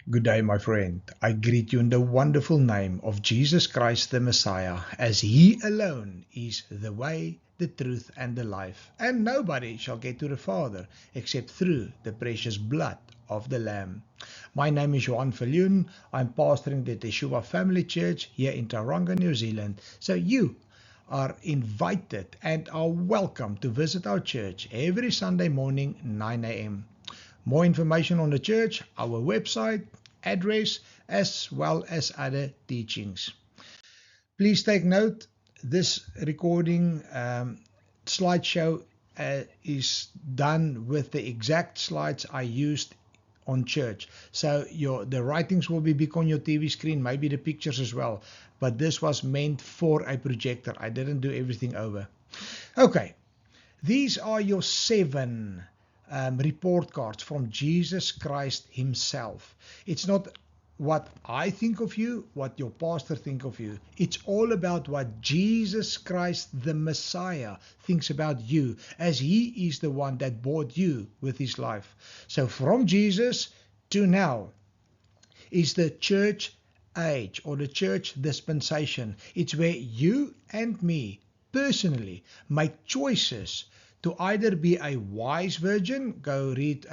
Good day, my friend. I greet you in the wonderful name of Jesus Christ the Messiah, as He alone is the way, the truth, and the life. And nobody shall get to the Father except through the precious blood of the Lamb. My name is Johan Viljoen. I'm pastoring the Teshuvah Family Church here in Tauranga, New Zealand. So you are invited and are welcome to visit our church every Sunday morning, 9 a.m. More information on the church, our website, address, as well as other teachings. Please take note, this recording slideshow is done with the exact slides I used on church. So the writings will be big on your TV screen, maybe the pictures as well. But this was meant for a projector. I didn't do everything over. Okay, these are your 7 report cards from Jesus Christ Himself. It's not what I think of you, what your pastor think of you. It's all about what Jesus Christ the Messiah thinks about you, as He is the one that bought you with His life. So from Jesus to now is the church age or the church dispensation. It's where you and me personally make choices to either be a wise virgin, go read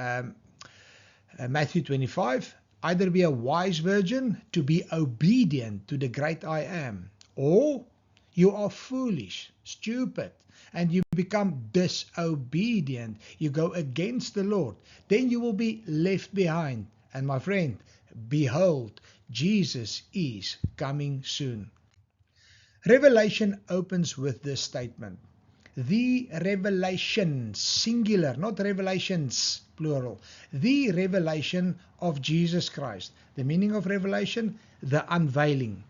Matthew 25, either be a wise virgin to be obedient to the great I am, or you are foolish, stupid, and you become disobedient. You go against the Lord. Then you will be left behind. And my friend, behold, Jesus is coming soon. Revelation opens with this statement. The revelation, singular, not revelations, plural. The revelation of Jesus Christ. The meaning of revelation, the unveiling,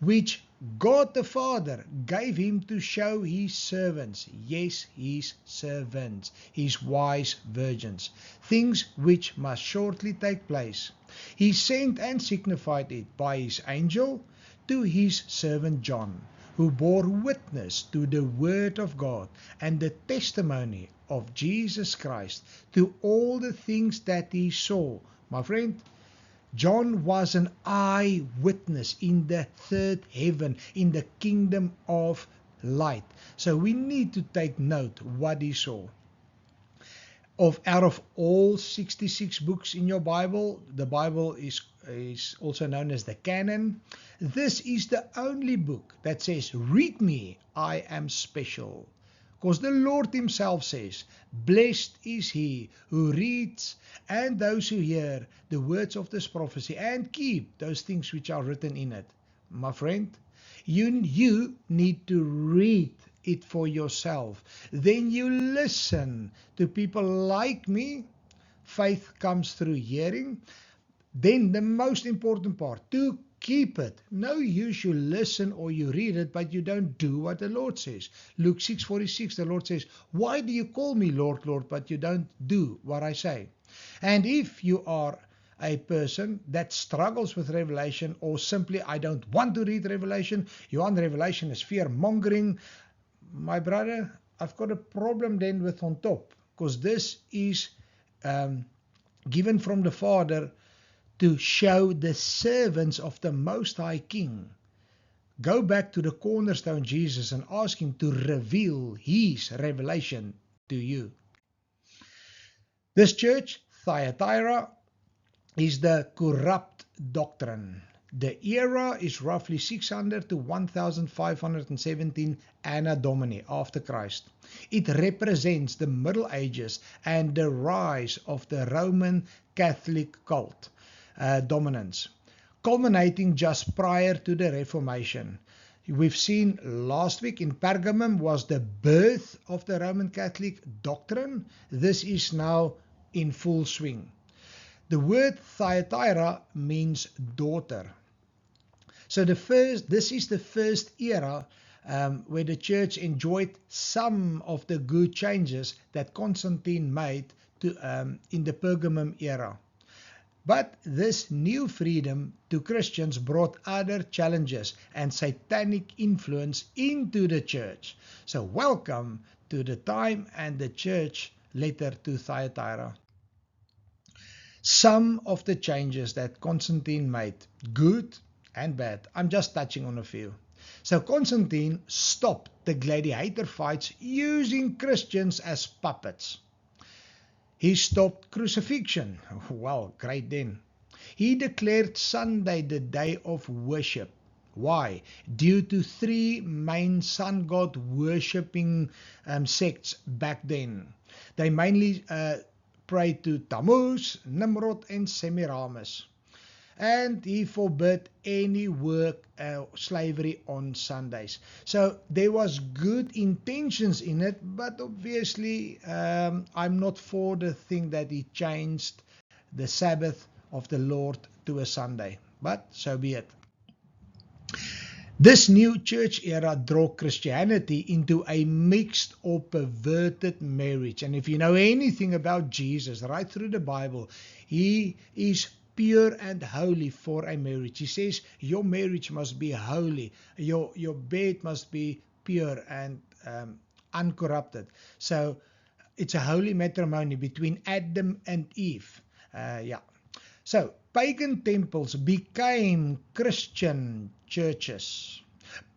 which God the Father gave Him to show His servants. Yes, His servants, His wise virgins. Things which must shortly take place. He sent and signified it by His angel to His servant John, who bore witness to the word of God and the testimony of Jesus Christ, to all the things that he saw. My friend, John was an eyewitness in the third heaven, in the kingdom of light. So we need to take note what he saw. Out of all 66 books in your Bible, the Bible is also known as the canon. This is the only book that says, read me, I am special. Because the Lord Himself says, blessed is he who reads and those who hear the words of this prophecy and keep those things which are written in it. My friend, you need to read it for yourself. Then you listen to people like me. Faith comes through hearing. Then the most important part, to keep it. No use you listen or you read it, but you don't do what the Lord says. Luke 6:46, the Lord says, why do you call me Lord, Lord, but you don't do what I say? And if you are a person that struggles with Revelation, or simply I don't want to read Revelation, you want Revelation is fear-mongering, my brother, I've got a problem then with on top, because this is given from the Father to show the servants of the Most High King. Go back to the cornerstone Jesus and ask Him to reveal His revelation to you. This church, Thyatira, is the corrupt doctrine. The era is roughly 600 to 1517 Anno Domini after Christ. It represents the Middle Ages and the rise of the Roman Catholic cult dominance, culminating just prior to the Reformation. We've seen last week in Pergamum was the birth of the Roman Catholic doctrine. This is now in full swing. The word Thyatira means daughter. So this is the first era where the church enjoyed some of the good changes that Constantine made in the Pergamum era. But this new freedom to Christians brought other challenges and satanic influence into the church. So welcome to the time and the church letter to Thyatira. Some of the changes that Constantine made, good and bad, I'm just touching on a few. So Constantine stopped the gladiator fights using Christians as puppets. He stopped crucifixion. Well, great then. He declared Sunday the day of worship. Why? Due to three main sun god worshipping sects back then. They mainly prayed to Tammuz, Nimrod, and Semiramis. And he forbid any work slavery on Sundays. So there was good intentions in it, but obviously I'm not for the thing that he changed the Sabbath of the Lord to a Sunday, but so be it. This new church era drew Christianity into a mixed or perverted marriage. And if you know anything about Jesus, right through the Bible, he is pure and holy for a marriage. He says your marriage must be holy. Your bed must be pure and uncorrupted. So it's a holy matrimony between Adam and Eve. So pagan temples became Christian churches.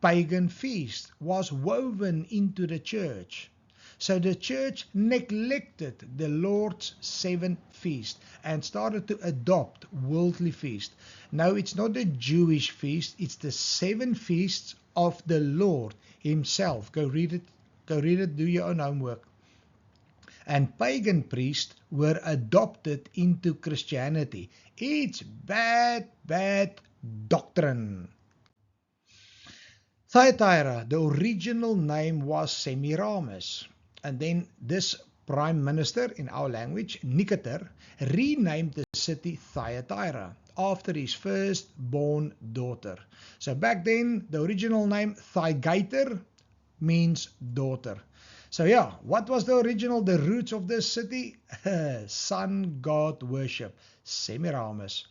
Pagan feast was woven into the church. So the church neglected the Lord's 7 feasts and started to adopt worldly feast. Now it's not a Jewish feast, it's the 7 feasts of the Lord himself. Go read it, do your own homework. And pagan priests were adopted into Christianity. It's bad doctrine. Thyatira, the original name was Semiramis. And then this prime minister in our language, Nicator, renamed the city Thyatira after his firstborn daughter. So back then, the original name Thygater means daughter. So yeah, what was the roots of this city? Sun god worship, Semiramis.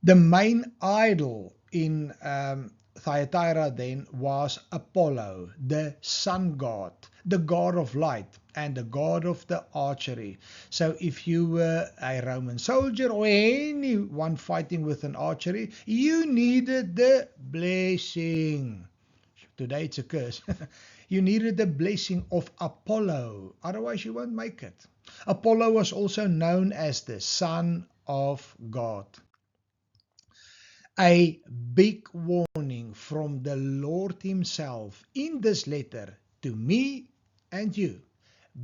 The main idol in Thyatira then was Apollo, the sun god, the god of light and the god of the archery. So if you were a Roman soldier or anyone fighting with an archery, you needed the blessing. Today it's a curse. You needed the blessing of Apollo, otherwise you won't make it. Apollo was also known as the son of God. A big warning from the Lord himself in this letter to me and you.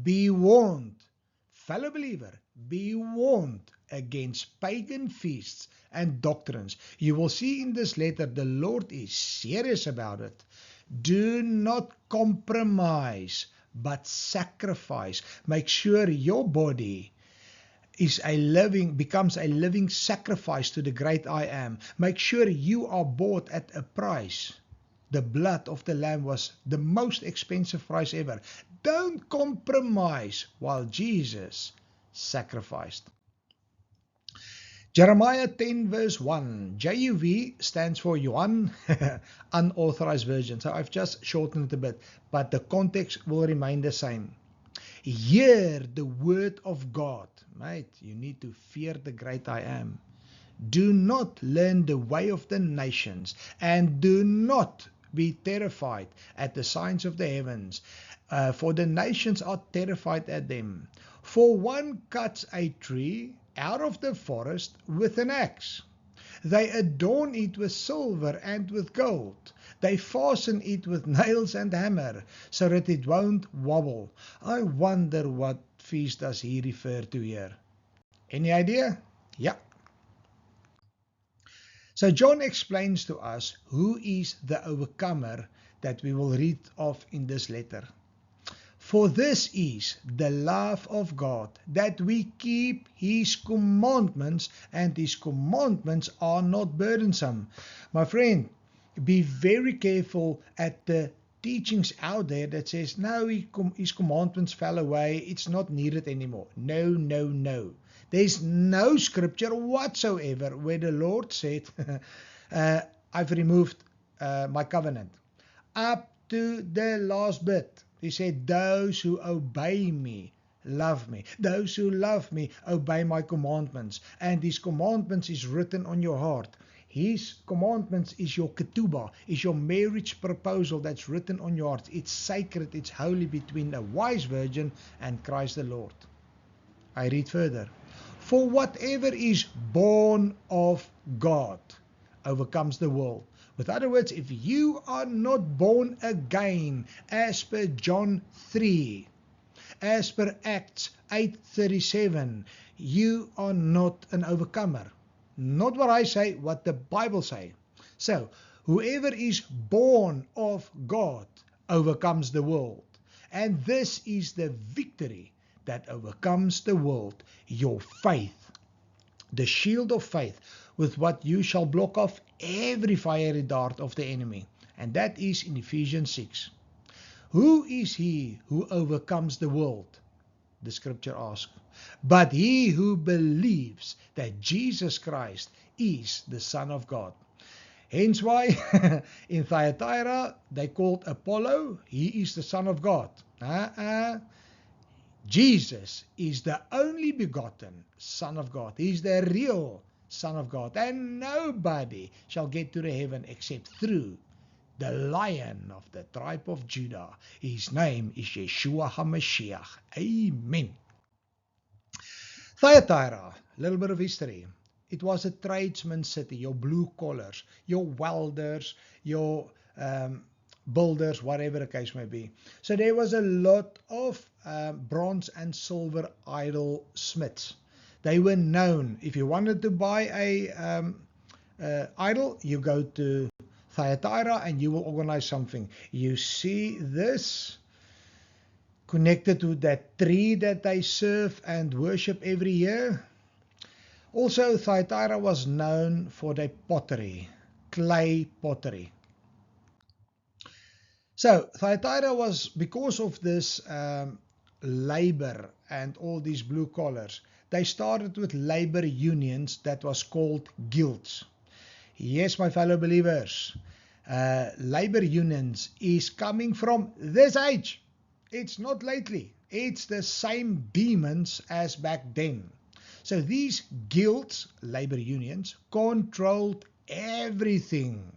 Be warned, fellow believer, be warned against pagan feasts and doctrines. You will see in this letter the Lord is serious about it. Do not compromise, but sacrifice. Make sure your body becomes a living sacrifice to the great I am. Make sure you are bought at a price. The blood of the Lamb was the most expensive price ever. Don't compromise while Jesus sacrificed. Jeremiah 10 verse 1. JUV stands for Yuan, unauthorized version. So I've just shortened it a bit, but the context will remain the same. Hear the word of God. Mate, you need to fear the great I am. Do not learn the way of the nations, and do not be terrified at the signs of the heavens, for the nations are terrified at them. For one cuts a tree out of the forest with an axe. They adorn it with silver and with gold. They fasten it with nails and hammer, so that it won't wobble. I wonder what feast does he refer to here? Any idea? Yeah. So John explains to us who is the overcomer that we will read of in this letter. For this is the love of God, that we keep his commandments, and his commandments are not burdensome. My friend, be very careful at the teachings out there that says, no, his commandments fell away, it's not needed anymore. No. There's no scripture whatsoever where the Lord said, I've removed my covenant. Up to the last bit. He said, those who obey me love me. Those who love me obey my commandments. And His commandments is written on your heart. His commandments is your ketubah, is your marriage proposal that's written on your heart. It's sacred, it's holy between a wise virgin and Christ the Lord. I read further. For whatever is born of God overcomes the world. With other words, if you are not born again, as per John 3, as per Acts 8:37, you are not an overcomer. Not what I say, what the Bible say. So, whoever is born of God overcomes the world. And this is the victory that overcomes the world, your faith. The shield of faith, with what you shall block off every fiery dart of the enemy. And that is in Ephesians 6. Who is he who overcomes the world? The scripture asks. But he who believes that Jesus Christ is the Son of God. Hence why in Thyatira they called Apollo, he is the Son of God. Jesus is the only begotten Son of God. He's the real Son of God. And nobody shall get to the heaven except through the Lion of the tribe of Judah. His name is Yeshua HaMashiach. Amen. Thyatira, a little bit of history. It was a tradesman's city, your blue collars, your welders, your builders, whatever the case may be. So there was a lot of bronze and silver idol smiths. They were known. If you wanted to buy a idol, you go to Thyatira and you will organize something. You see this connected to that tree that they serve and worship every year. Also, Thyatira was known for their pottery, clay pottery. So Thyatira was, because of this labor and all these blue collars, they started with labor unions that was called guilds. Yes, my fellow believers, labor unions is coming from this age. It's not lately. It's the same demons as back then. So these guilds, labor unions, controlled everything.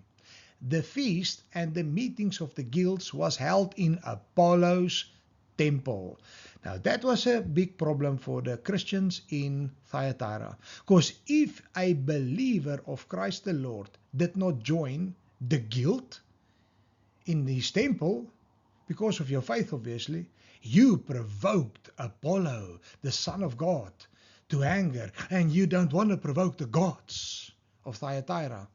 The feast and the meetings of the guilds was held in Apollo's temple. Now that was a big problem for the Christians in Thyatira. Because if a believer of Christ the Lord did not join the guild in his temple, because of your faith obviously, you provoked Apollo, the Son of God, to anger, and you don't want to provoke the gods of Thyatira.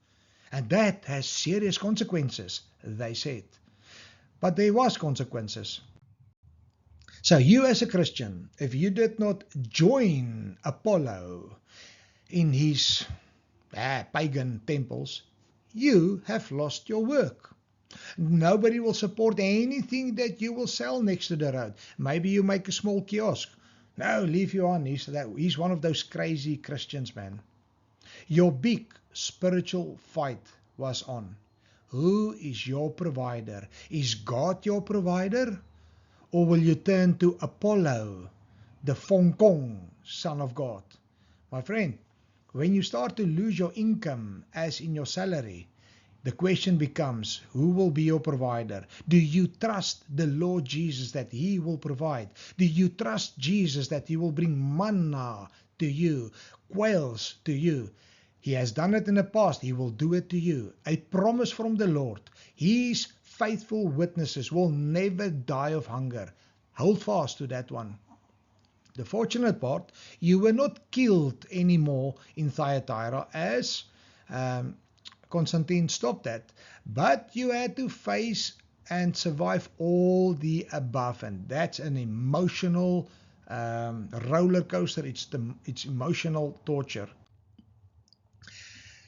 And that has serious consequences, they said. But there was consequences. So you as a Christian, if you did not join Apollo in his pagan temples, you have lost your work. Nobody will support anything that you will sell next to the road. Maybe you make a small kiosk. No, leave you on. He's one of those crazy Christians, man. Your big spiritual fight was on. Who is your provider? Is God your provider? Or will you turn to Apollo, the Fong Kong, Son of God? My friend, when you start to lose your income as in your salary, the question becomes, who will be your provider? Do you trust the Lord Jesus that He will provide? Do you trust Jesus that He will bring manna to you, quails to you? He has done it in the past. He will do it to you. A promise from the Lord. His faithful witnesses will never die of hunger. Hold fast to that one. The fortunate part, you were not killed anymore in Thyatira as Constantine stopped that, but you had to face and survive all the above, and that's an emotional roller coaster. It's emotional torture.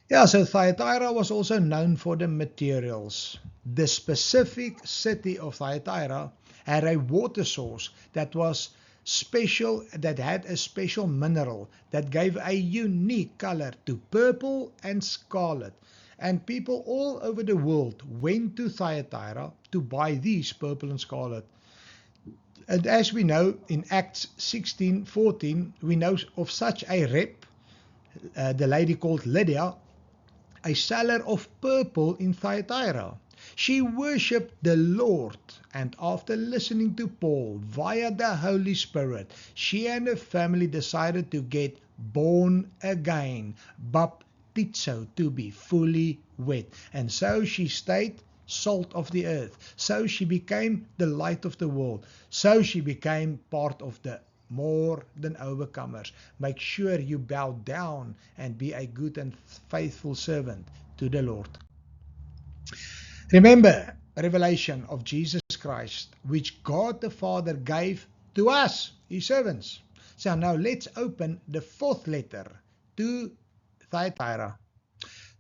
Yeah, so Thyatira was also known for the materials. The specific city of Thyatira had a water source that was special, that had a special mineral that gave a unique color to purple and scarlet. And people all over the world went to Thyatira to buy these purple and scarlet And as we know in Acts 16:14, we know of such a rep, the lady called Lydia, a seller of purple in Thyatira. She worshipped the Lord, and after listening to Paul via the Holy Spirit, she and her family decided to get born again, baptizo, to be fully wet. And so she stayed salt of the earth. So she became the light of the world. So she became part of the more than overcomers. Make sure you bow down and be a good and faithful servant to the Lord. Remember, revelation of Jesus Christ, which God the Father gave to us, his servants. So now let's open the fourth letter to Thyatira.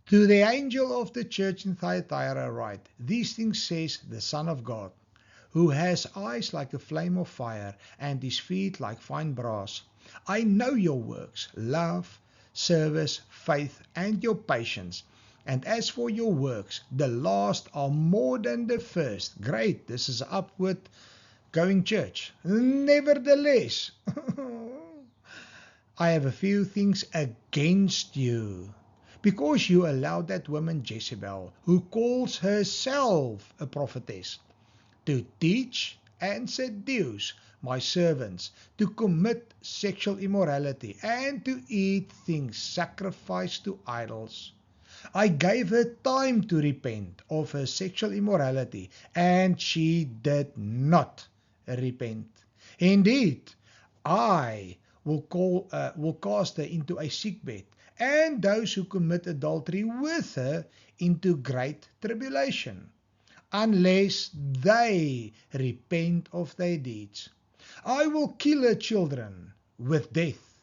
To the angel of the church in Thyatira write, these things says the Son of God, who has eyes like a flame of fire and his feet like fine brass. I know your works, love, service, faith, and your patience. And as for your works, the last are more than the first. Great, this is upward going church. Nevertheless, I have a few things against you, because you allowed that woman Jezebel, who calls herself a prophetess, to teach and seduce my servants to commit sexual immorality and to eat things sacrificed to idols. I gave her time to repent of her sexual immorality, and she did not repent. Indeed, I will cast her into a sickbed, and those who commit adultery with her into great tribulation, unless they repent of their deeds. I will kill her children with death,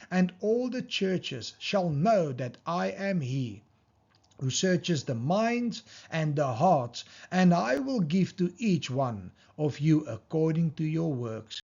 and all the churches shall know that I am he who searches the minds and the hearts, and I will give to each one of you according to your works.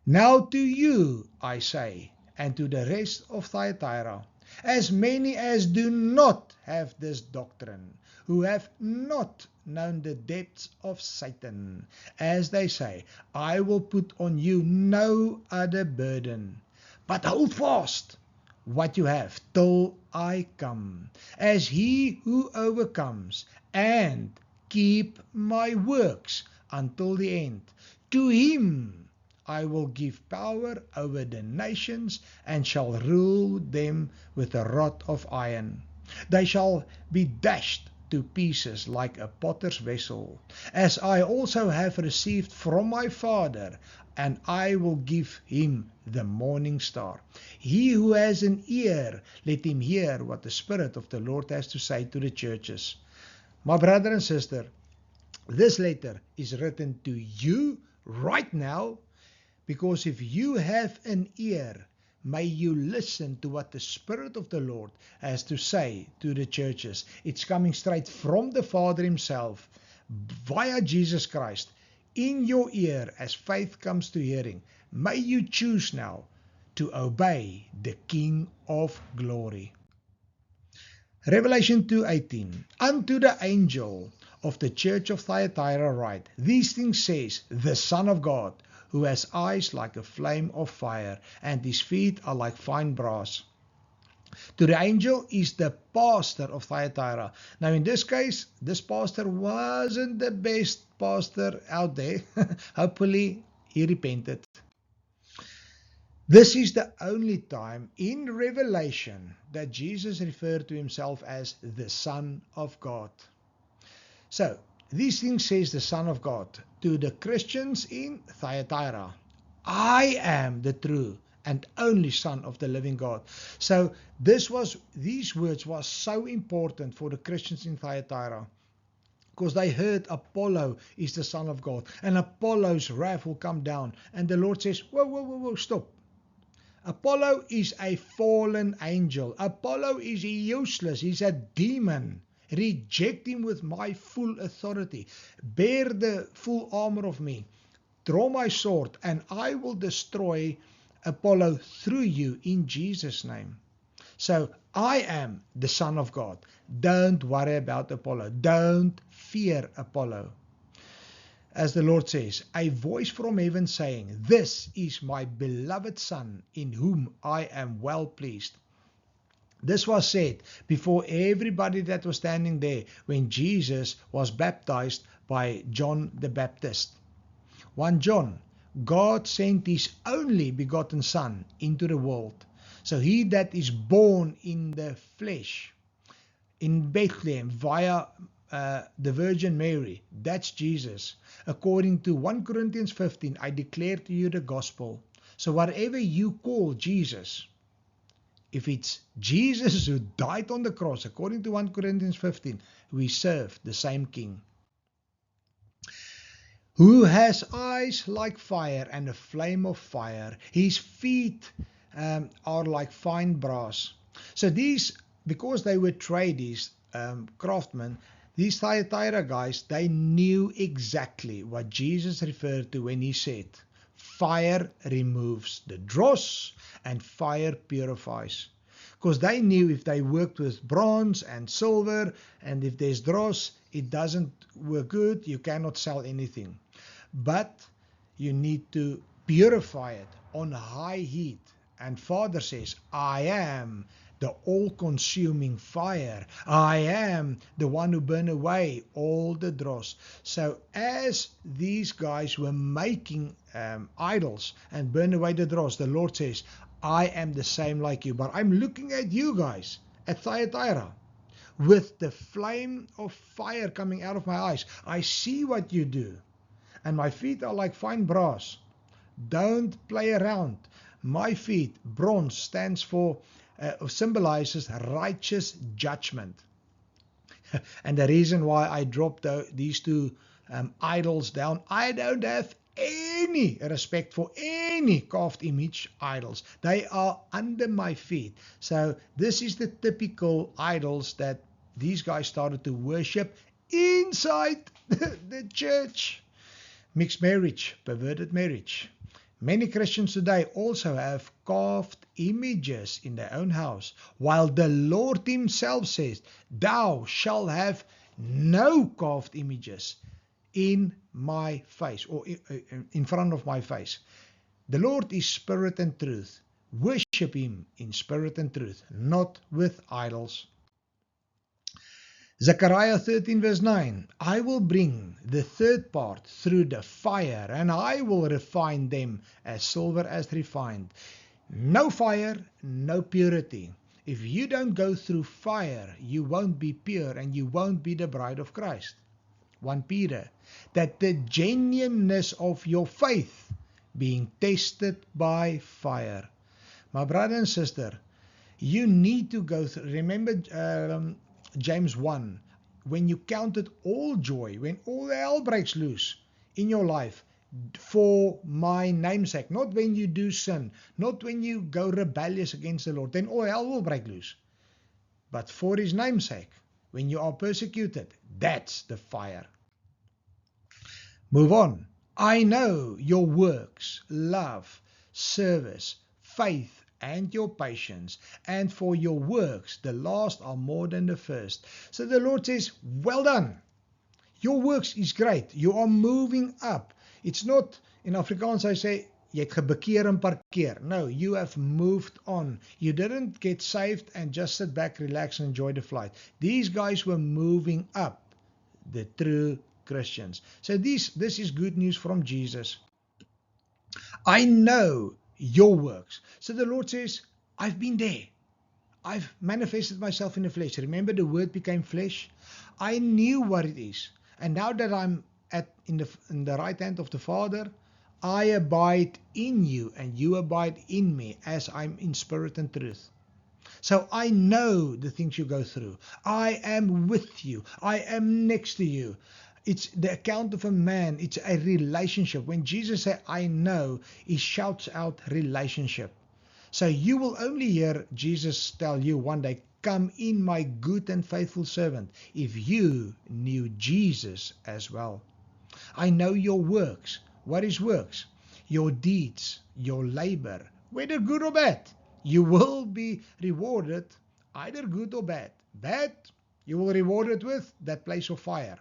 Now to you I say, and to the rest of Thyatira, as many as do not have this doctrine, who have not known the depths of Satan, as they say, I will put on you no other burden, but hold fast what you have till I come, as he who overcomes, and keep my works until the end. To him I will give power over the nations, and shall rule them with a rod of iron. They shall be dashed to pieces like a potter's vessel, as I also have received from my Father, and I will give him the morning star. He who has an ear, let him hear what the Spirit of the Lord has to say to the churches. My brother and sister, this letter is written to you right now, because if you have an ear, may you listen to what the Spirit of the Lord has to say to the churches. It's coming straight from the Father himself, via Jesus Christ, in your ear as faith comes to hearing. May you choose now to obey the King of glory. Revelation 2:18. Unto the angel of the church of Thyatira write, these things says the Son of God, who has eyes like a flame of fire, and his feet are like fine brass. To the angel is the pastor of Thyatira. Now in this case, this pastor wasn't the best pastor out there. Hopefully he repented. This is the only time in Revelation that Jesus referred to himself as the Son of God. So, these things says the Son of God to the Christians in Thyatira. I am the true and only Son of the living God. So these words was so important for the Christians in Thyatira, because they heard Apollo is the Son of God, and Apollo's wrath will come down. And the Lord says, whoa, stop. Apollo is a fallen angel. Apollo is useless. He's a demon. Reject him with my full authority. Bear the full armor of me. Draw my sword, and I will destroy Apollo through you in Jesus' name. So I am the Son of God. Don't worry about Apollo. Don't fear Apollo. as the Lord says, a voice from heaven saying, "This is my beloved Son, in whom I am well pleased." This was said before everybody that was standing there when Jesus was baptized by John the Baptist. 1 John, God sent his only begotten Son into the world. So he that is born in the flesh, in Bethlehem via the Virgin Mary, that's Jesus. According to 1 Corinthians 15, I declare to you the gospel. So whatever you call Jesus, if it's Jesus who died on the cross, according to 1 Corinthians 15, we serve the same King. Who has eyes like fire and a flame of fire. His feet are like fine brass. So these, because they were tradies, craftsmen, these Thyatira guys, they knew exactly what Jesus referred to when he said, fire removes the dross and fire purifies. Because they knew if they worked with bronze and silver, and if there's dross, it doesn't work good, you cannot sell anything. But you need to purify it on high heat. And Father says, I am the all-consuming fire. I am the one who burn away all the dross. So as these guys were making idols and burn away the dross, the Lord says, I am the same like you. But I'm looking at you guys, at Thyatira, with the flame of fire coming out of my eyes. I see what you do. And my feet are like fine brass. Don't play around. My feet, bronze, stands for, symbolizes righteous judgment. And the reason why I dropped these two idols down, I don't have any respect for any carved image idols. They are under my feet. So this is the typical idols that these guys started to worship inside the church. Mixed marriage, perverted marriage. Many Christians today also have carved images in their own house, while the Lord himself says, thou shalt have no carved images in my face, or in front of my face. The Lord is spirit and truth. Worship him in spirit and truth, not with idols. Zechariah 13 verse 9, I will bring the third part through the fire, and I will refine them as silver as refined. No fire, no purity. If you don't go through fire, you won't be pure and you won't be the bride of Christ. 1 Peter, that the genuineness of your faith being tested by fire. My brother and sister, you need to go through, remember James 1, when you count it all joy, when all the hell breaks loose in your life for my namesake, not when you do sin, not when you go rebellious against the Lord, then all hell will break loose. But for his namesake, when you are persecuted, that's the fire. Move on. I know your works, love, service, faith, and your patience, and for your works the last are more than the first. So the Lord says, well done. Your works is great. You are moving up. It's not, in Afrikaans I say, jy het gebekeer en parkeer. No, you have moved on. You didn't get saved and just sit back, relax, and enjoy the flight. These guys were moving up, the true Christians. So this is good news from Jesus. I know your works. So the Lord says, I've been there. I've manifested myself in the flesh. Remember, the word became flesh. I knew what it is. And now that I'm in the right hand of the Father, I abide in you and you abide in me as I'm in spirit and truth. So I know the things you go through. I am with you. I am next to you. It's the account of a man. It's a relationship. When Jesus said, I know, he shouts out relationship. So you will only hear Jesus tell you one day, come in, my good and faithful servant, if you knew Jesus as well. I know your works. What is works? Your deeds, your labor, whether good or bad. You will be rewarded either good or bad. Bad, you will reward it with that place of fire.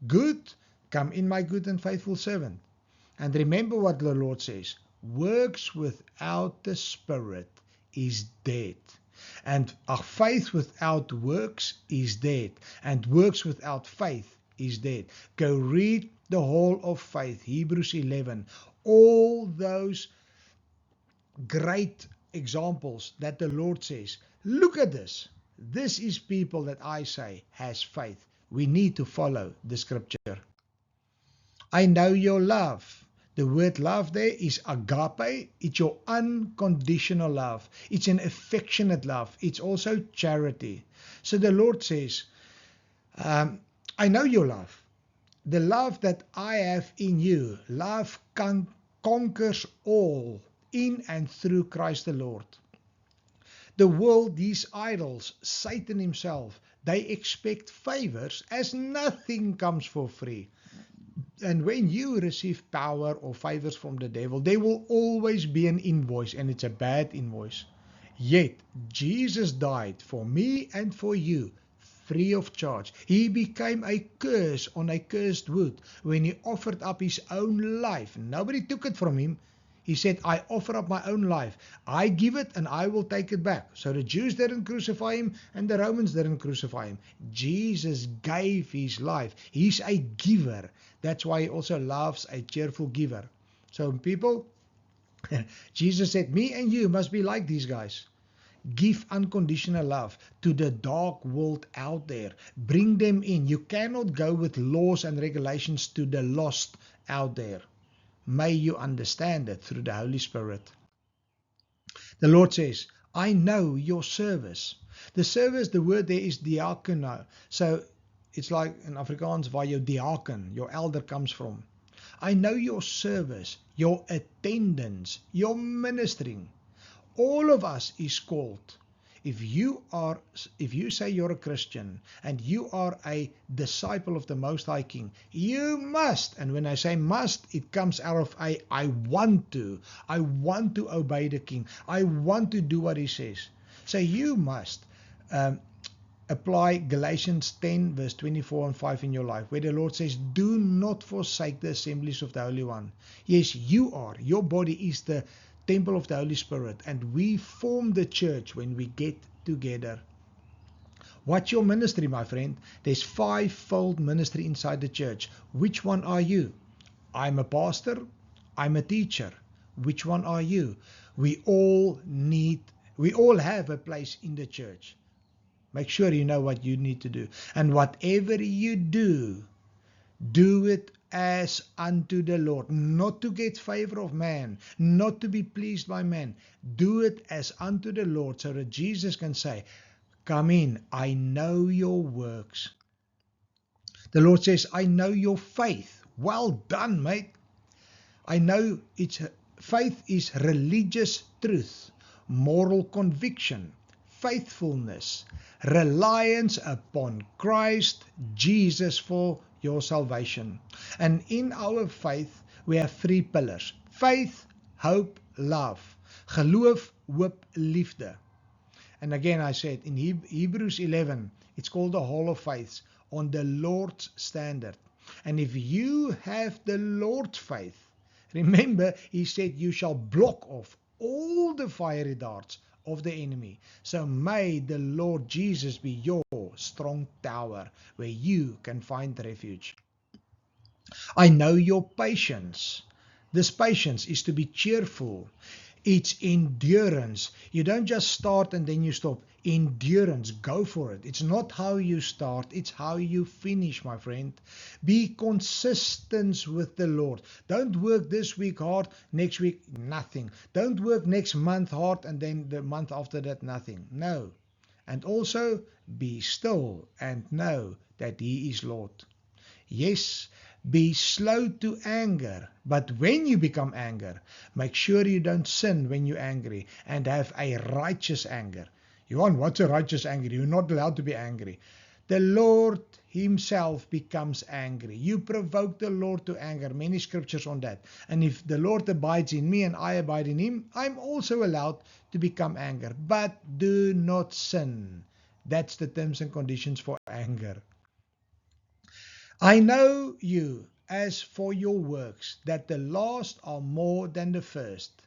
Good, Come in, my good and faithful servant. And remember what the Lord says, works without the Spirit is dead. And faith without works is dead. And works without faith is dead. Go read the whole of faith, Hebrews 11. All those great examples that the Lord says, look at this. This is people that I say has faith. We need to follow the scripture. I know your love. The word love there is agape. It's your unconditional love. It's an affectionate love. It's also charity. So the Lord says, I know your love. The love that I have in you. Love conquers all in and through Christ the Lord. The world, these idols, Satan himself, they expect favors as nothing comes for free. And when you receive power or favors from the devil, there will always be an invoice, and it's a bad invoice. Yet, Jesus died for me and for you, free of charge. He became a curse on a cursed wood when he offered up his own life. Nobody took it from him. He said, I offer up my own life. I give it and I will take it back. So the Jews didn't crucify him and the Romans didn't crucify him. Jesus gave his life. He's a giver. That's why he also loves a cheerful giver. So people, Jesus said, me and you must be like these guys. Give unconditional love to the dark world out there. Bring them in. You cannot go with laws and regulations to the lost out there. May you understand it through the Holy Spirit. The Lord says, I know your service. The service, the word there is diakono. So it's like in Afrikaans waar jou diaken, your elder comes from. I know your service, your attendance, your ministering. All of us is called. If you say you're a Christian and you are a disciple of the Most High King, you must, and when I say must, it comes out of I want to obey the King. I want to do what he says. So you must apply Galatians 10 verse 24 and 5 in your life, where the Lord says, do not forsake the assemblies of the Holy One. Yes, you are. Your body is the temple of the Holy Spirit, and we form the church when we get together. What's your ministry, my friend? There's fivefold ministry inside the church. Which one are you? I'm a pastor. I'm a teacher. Which one are you? We all have a place in the church. Make sure you know what you need to do. And whatever you do, do it as unto the Lord, not to get favor of man, not to be pleased by man. Do it as unto the Lord, so that Jesus can say, come in, I know your works. The Lord says, I know your faith. Well done, mate. I know faith is religious truth, moral conviction, faithfulness, reliance upon Christ Jesus for your salvation. And in our faith, we have three pillars. Faith, hope, love. Geloof, hoop, liefde. And again, I said in Hebrews 11, it's called the Hall of Faith, on the Lord's standard. And if you have the Lord's faith, remember, he said you shall block off all the fiery darts of the enemy. So may the Lord Jesus be your strong tower where you can find refuge. I know your patience. This patience is to be cheerful. It's endurance. You don't just start and then you stop. Endurance, go for it. It's not how you start, it's how you finish, my friend. Be consistent with the Lord. Don't work this week hard, next week nothing. Don't work next month hard and then the month after that nothing. No. And also be still and know that he is Lord. Yes, be slow to anger, but when you become angry, make sure you don't sin when you're angry and have a righteous anger. Johan, what's a righteous anger? You're not allowed to be angry. The Lord himself becomes angry. You provoke the Lord to anger. Many scriptures on that. And if the Lord abides in me and I abide in him, I'm also allowed to become angry. But do not sin. That's the terms and conditions for anger. I know you as for your works, that the last are more than the first.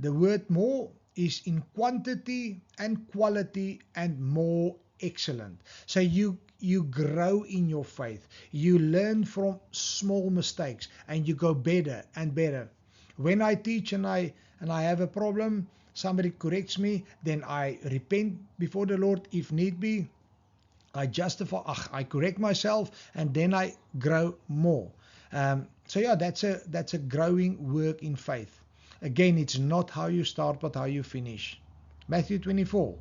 The word more is in quantity and quality and more excellent. So you grow in your faith. You learn from small mistakes and you go better and better. When I teach and I have a problem, somebody corrects me, then I repent before the Lord if need be. I correct myself, and then I grow more. So yeah, that's a growing work in faith. Again, it's not how you start, but how you finish. Matthew 24.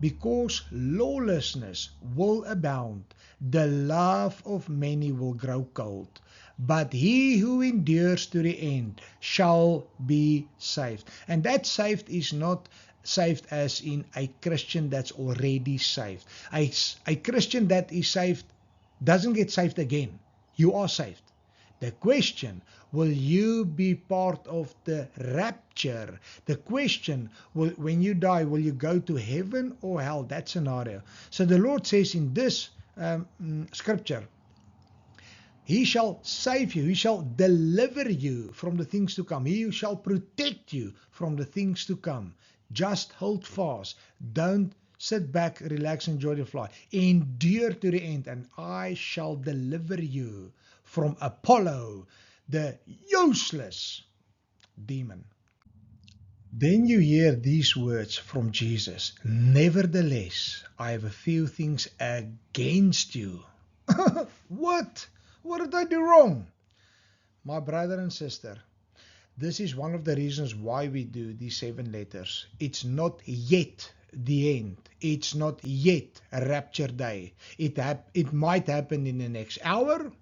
Because lawlessness will abound, the love of many will grow cold. But he who endures to the end shall be saved. And that saved is not saved as in a Christian that's already saved. A Christian that is saved doesn't get saved again. You are saved. The question, will you be part of the rapture? The question, when you die, will you go to heaven or hell? That scenario. So the Lord says in this scripture, He shall save you. He shall deliver you from the things to come. He shall protect you from the things to come. Just hold fast. Don't sit back, relax, enjoy the flight. Endure to the end, and I shall deliver you from Apollo, the useless demon. Then you hear these words from Jesus. Nevertheless, I have a few things against you. What? What did I do wrong? My brother and sister, this is one of the reasons why we do these 7 letters. It's not yet the end. It's not yet a rapture day. It might happen in the next hour,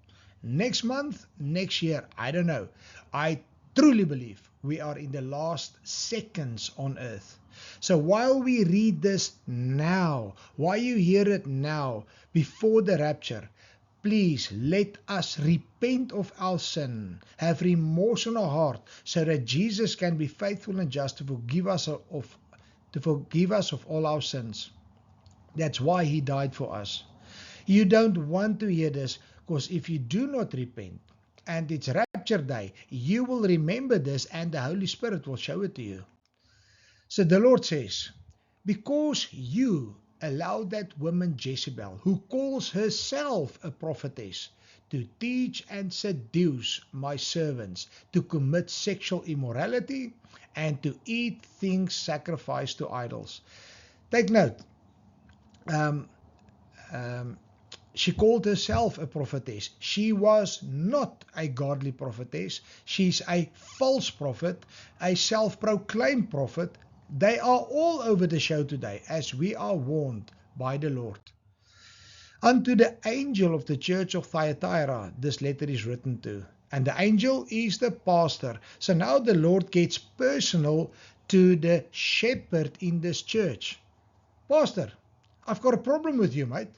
next month, next year. I don't know. I truly believe we are in the last seconds on earth. So while we read this now, while you hear it now, before the rapture, please let us repent of our sin, have remorse in our heart, so that Jesus can be faithful and just to forgive us of all our sins. That's why He died for us. You don't want to hear this, because if you do not repent, and it's rapture day, you will remember this and the Holy Spirit will show it to you. So the Lord says, because you allow that woman Jezebel, who calls herself a prophetess, to teach and seduce my servants, to commit sexual immorality, and to eat things sacrificed to idols. Take note, she called herself a prophetess. She was not a godly prophetess. She's a false prophet, a self-proclaimed prophet. They are all over the show today, as we are warned by the Lord. Unto the angel of the church of Thyatira, this letter is written to. And the angel is the pastor. So now the Lord gets personal to the shepherd in this church. Pastor, I've got a problem with you, mate.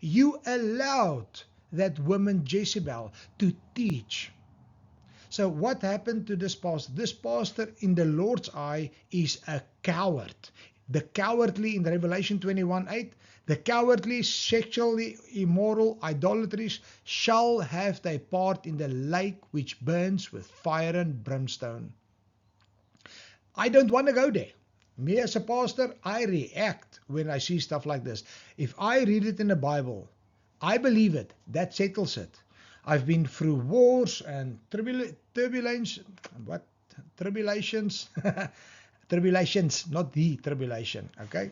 You allowed that woman Jezebel to teach. So what happened to this pastor? This pastor in the Lord's eye is a coward. The cowardly in Revelation 21:8, the cowardly, sexually immoral, idolatries shall have their part in the lake which burns with fire and brimstone. I don't want to go there. Me as a pastor, I react when I see stuff like this. If I read it in the Bible, I believe it. That settles it. I've been through wars and tribulations. Tribulations, not the tribulation. Okay.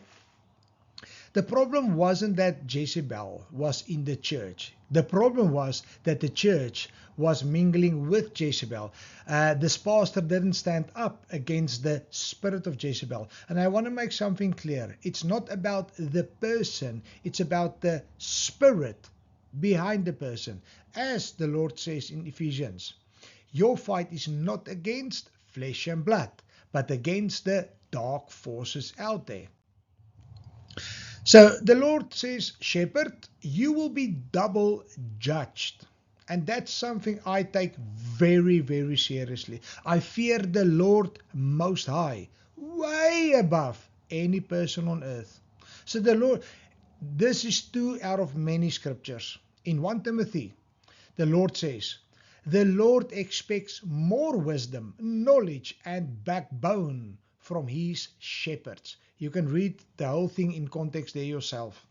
The problem wasn't that Jezebel was in the church. The problem was that the church was mingling with Jezebel. This pastor didn't stand up against the spirit of Jezebel. And I want to make something clear. It's not about the person. It's about the spirit behind the person. As the Lord says in Ephesians, your fight is not against flesh and blood, but against the dark forces out there. So the Lord says, shepherd, you will be double judged. And that's something I take very, very seriously. I fear the Lord Most High, way above any person on earth. So the Lord, this is 2 out of many scriptures. In 1 Timothy, the Lord says, The Lord expects more wisdom, knowledge, and backbone from his shepherds. You can read the whole thing in context there yourself.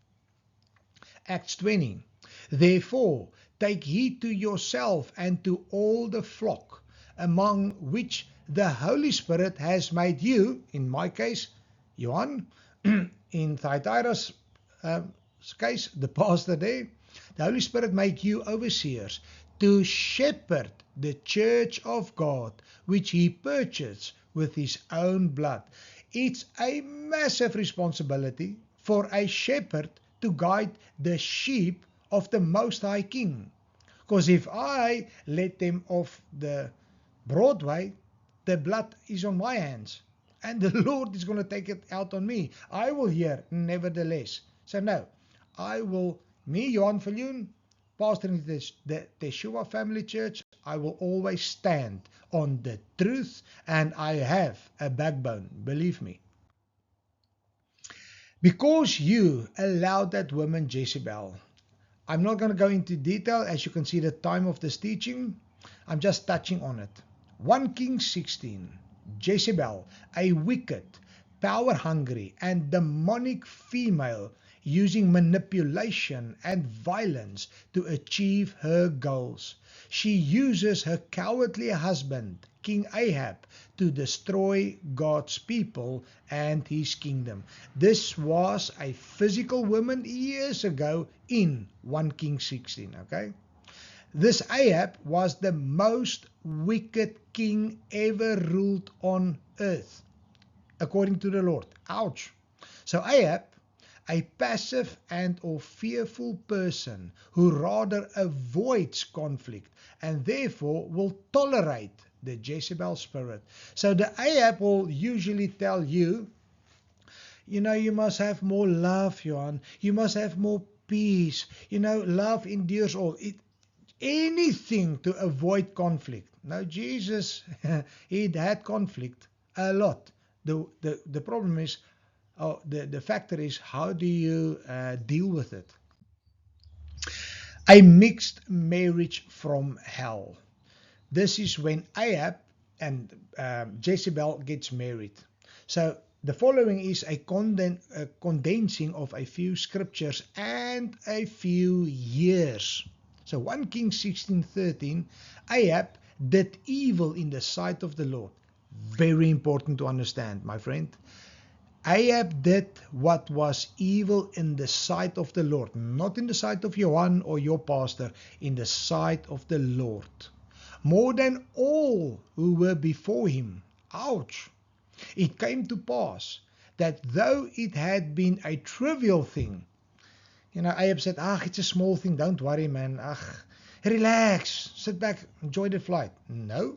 Acts 20. Therefore, take heed to yourself and to all the flock, among which the Holy Spirit has made you, in my case, Johan, in Thyatira's case, the pastor there, the Holy Spirit made you overseers to shepherd the church of God, which he purchased with his own blood. It's a massive responsibility for a shepherd to guide the sheep of the Most High King. Because if I let them off the Broadway, the blood is on my hands. And the Lord is going to take it out on me. I will hear, nevertheless. So no, I will, me, Johan Viljoen, pastoring the Teshua Family Church, I will always stand on the truth, and I have a backbone, believe me. Because you allowed that woman Jezebel, I'm not going to go into detail, as you can see the time of this teaching, I'm just touching on it. 1 Kings 16, Jezebel, a wicked, power-hungry, and demonic female using manipulation and violence to achieve her goals. She uses her cowardly husband, King Ahab, to destroy God's people and his kingdom. This was a physical woman years ago in 1 Kings 16, okay? This Ahab was the most wicked king ever ruled on earth, according to the Lord. Ouch. So Ahab, a passive and or fearful person who rather avoids conflict and therefore will tolerate the Jezebel spirit. So the Ahab will usually tell you, you know, you must have more love, Johan. You must have more peace. You know, love endures all. Anything to avoid conflict. Now Jesus, he had conflict a lot. The problem is, the factor is, how do you deal with it? A mixed marriage from hell. This is when Ahab and Jezebel gets married. So the following is a condensing of a few scriptures and a few years. So 1 Kings 16:13, Ahab did evil in the sight of the Lord. Very important to understand, my friend. Ahab did what was evil in the sight of the Lord, not in the sight of Johan or your pastor, in the sight of the Lord. More than all who were before him. Ouch! It came to pass that though it had been a trivial thing, you know, Ahab said, it's a small thing, don't worry, man. Relax, sit back, enjoy the flight. No.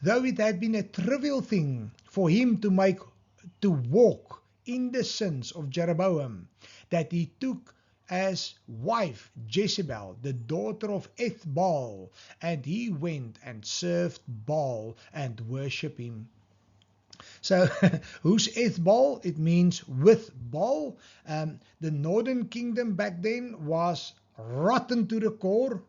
Though it had been a trivial thing for him to walk in the sins of Jeroboam, that he took as wife Jezebel, the daughter of Ethbaal, and he went and served Baal and worshipped him. So, who's Ethbaal? It means with Baal. The northern kingdom back then was rotten to the core,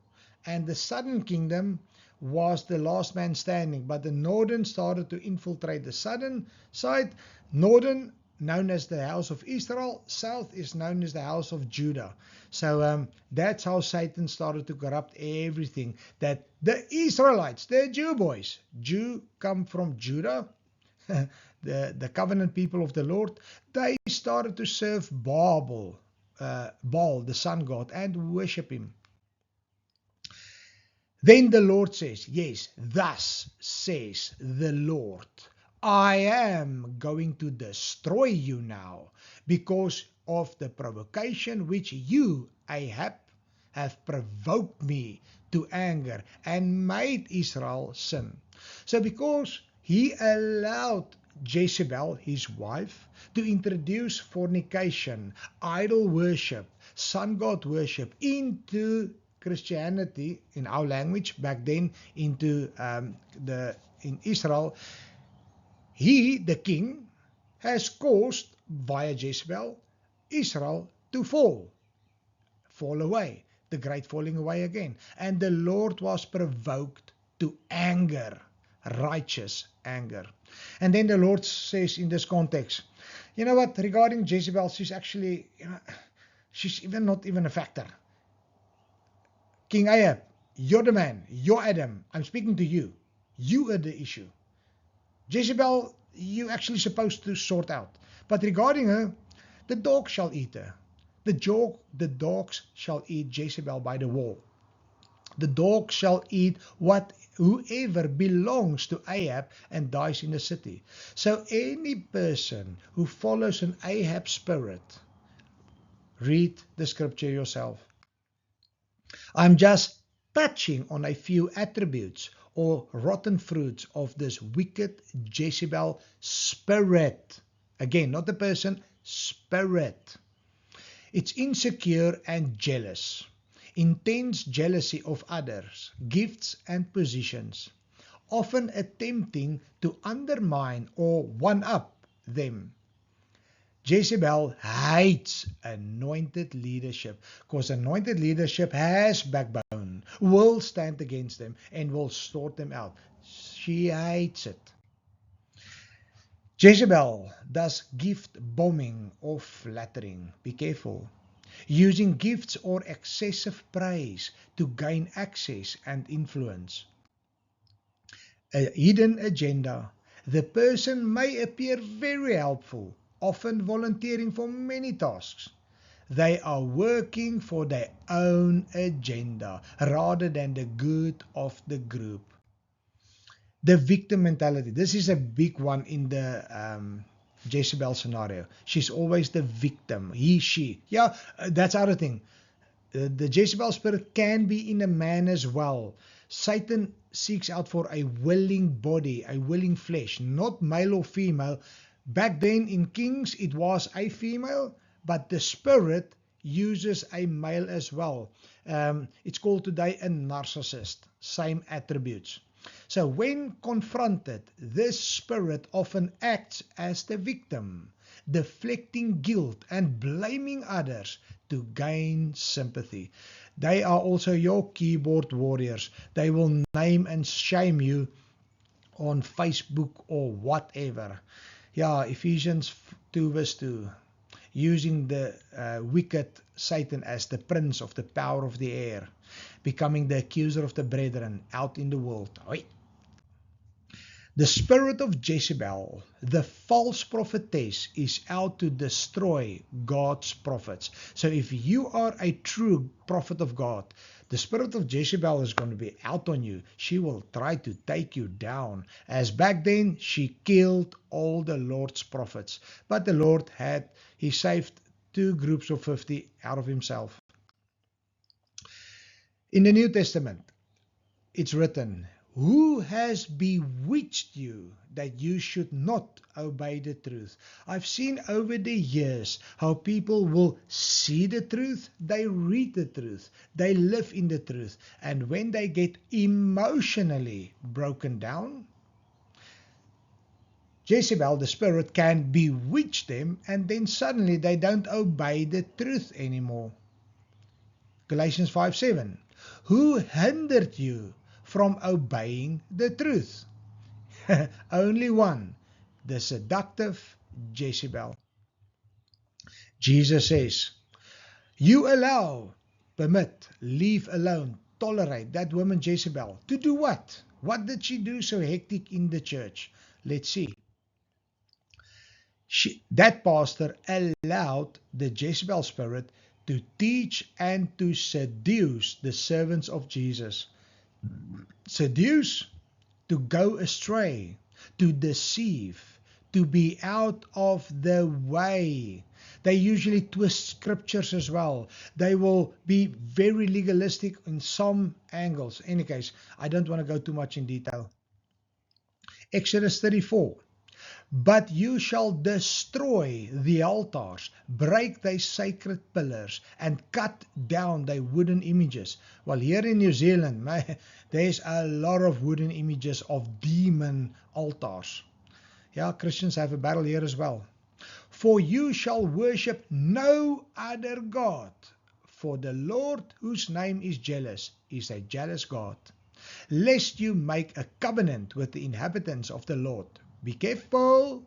and the southern kingdom was the last man standing. But the northern started to infiltrate the southern side. Northern, known as the house of Israel. South is known as the house of Judah. So that's how Satan started to corrupt everything. That the Israelites, the Jew boys, Jew come from Judah, the covenant people of the Lord, they started to serve Baal, the sun god, and worship him. Then the Lord says, yes, thus says the Lord, I am going to destroy you now because of the provocation which you, Ahab, have provoked me to anger and made Israel sin. So because he allowed Jezebel, his wife, to introduce fornication, idol worship, sun god worship into Christianity, in our language back then, into in Israel, he, the king, has caused via Jezebel Israel to fall away. the great falling away again. And the Lord was provoked to anger, righteous anger. And then the Lord says in this context, you know what, regarding Jezebel, she's actually, she's not even a factor. King Ahab, you're the man, you're Adam, I'm speaking to you. You are the issue. Jezebel, you actually supposed to sort out. But regarding her, the dogs shall eat her. The dogs shall eat Jezebel by the wall. The dogs shall eat whoever belongs to Ahab and dies in the city. So any person who follows an Ahab spirit, read the scripture yourself. I'm just touching on a few attributes or rotten fruits of this wicked Jezebel spirit. Again, not the person, spirit. It's insecure and jealous. Intense jealousy of others, gifts and positions, often attempting to undermine or one-up them. Jezebel hates anointed leadership because anointed leadership has backbone, will stand against them and will sort them out. She hates it. Jezebel does gift bombing or flattering. Be careful. Using gifts or excessive praise to gain access and influence. A hidden agenda. The person may appear very helpful, often volunteering for many tasks. They are working for their own agenda rather than the good of the group. The victim mentality. This is a big one in the Jezebel scenario. She's always the victim. He, she. Yeah, that's the other thing. The Jezebel spirit can be in a man as well. Satan seeks out for a willing body, a willing flesh, not male or female. Back then in Kings, it was a female, but the spirit uses a male as well. It's called today a narcissist. Same attributes. So when confronted, this spirit often acts as the victim, deflecting guilt and blaming others to gain sympathy. They are also your keyboard warriors. They will name and shame you on Facebook or whatever. Yeah, Ephesians 2 verse 2. Using the wicked Satan as the prince of the power of the air, becoming the accuser of the brethren out in the world. Oi. The spirit of Jezebel, the false prophetess, is out to destroy God's prophets. So if you are a true prophet of God, the spirit of Jezebel is going to be out on you. She will try to take you down. As back then, she killed all the Lord's prophets. But the Lord he saved 2 groups of 50 out of himself. In the New Testament, it's written, who has bewitched you that you should not obey the truth? I've seen over the years how people will see the truth, they read the truth, they live in the truth, and when they get emotionally broken down, Jezebel, the spirit, can bewitch them, and then suddenly they don't obey the truth anymore. Galatians 5:7. Who hindered you from obeying the truth? Only one, the seductive Jezebel. Jesus says, you allow, permit, leave alone, tolerate that woman Jezebel. To do what? What did she do so hectic in the church? Let's see. That pastor allowed the Jezebel spirit to teach and to seduce the servants of Jesus. Seduce, to go astray, to deceive, to be out of the way. They usually twist scriptures as well. They will be very legalistic in some angles. In any case, I don't want to go too much in detail. Exodus 34. But you shall destroy the altars, break their sacred pillars, and cut down their wooden images. Well, here in New Zealand, there's a lot of wooden images of demon altars. Yeah, Christians have a battle here as well. For you shall worship no other God. For the Lord, whose name is jealous, is a jealous God. Lest you make a covenant with the inhabitants of the Lord. Be careful.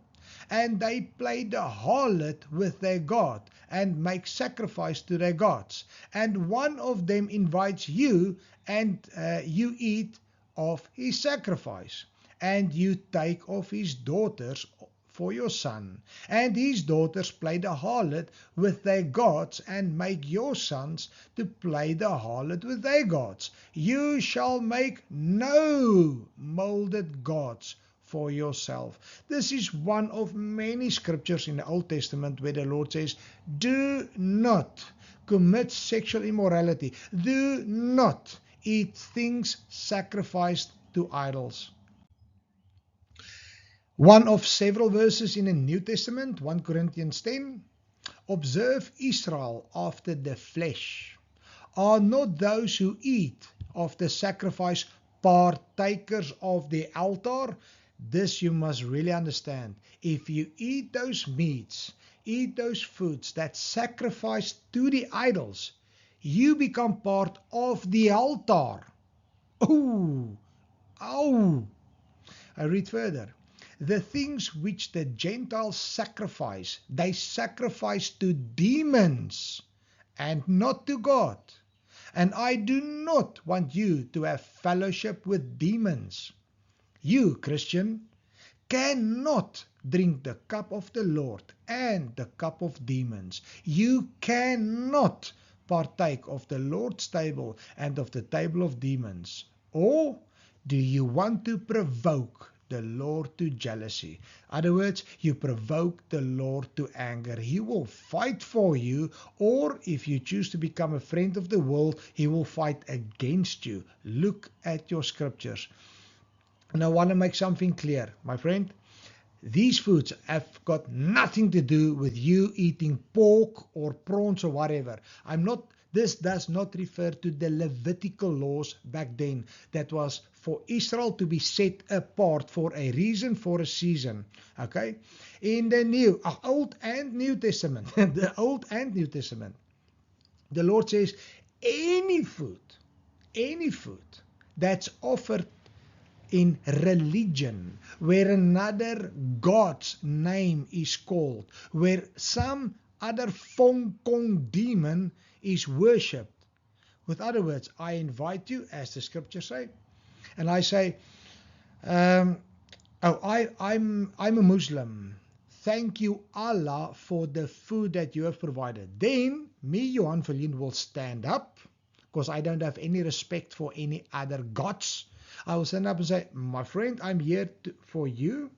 And they play the harlot with their God and make sacrifice to their gods. And one of them invites you, and you eat of his sacrifice. And you take of his daughters for your son. And his daughters play the harlot with their gods, and make your sons to play the harlot with their gods. You shall make no molded gods for yourself. This is one of many scriptures in the Old Testament where the Lord says, do not commit sexual immorality. Do not eat things sacrificed to idols. One of several verses in the New Testament, 1 Corinthians 10, observe Israel after the flesh. Are not those who eat of the sacrifice partakers of the altar? This you must really understand. If you eat those meats, eat those foods that sacrifice to the idols, you become part of the altar. Oh, oh. I read further. The things which the Gentiles sacrifice, they sacrifice to demons and not to God. And I do not want you to have fellowship with demons. You, Christian, cannot drink the cup of the Lord and the cup of demons. You cannot partake of the Lord's table and of the table of demons. Or do you want to provoke the Lord to jealousy? In other words, you provoke the Lord to anger. He will fight for you, or if you choose to become a friend of the world, he will fight against you. Look at your scriptures. And I want to make something clear, my friend. These foods have got nothing to do with you eating pork or prawns or whatever. This does not refer to the Levitical laws back then that was for Israel to be set apart for a reason, for a season. Okay? In the Old and New Testament, the Old and New Testament, the Lord says any food that's offered in religion, where another God's name is called, where some other Fong Kong demon is worshipped. With other words, I invite you, as the scriptures say, and I say, I'm a Muslim. Thank you, Allah, for the food that you have provided. Then me, Johan Verleen, will stand up, because I don't have any respect for any other gods. I will stand up and say, my friend, I'm here for you,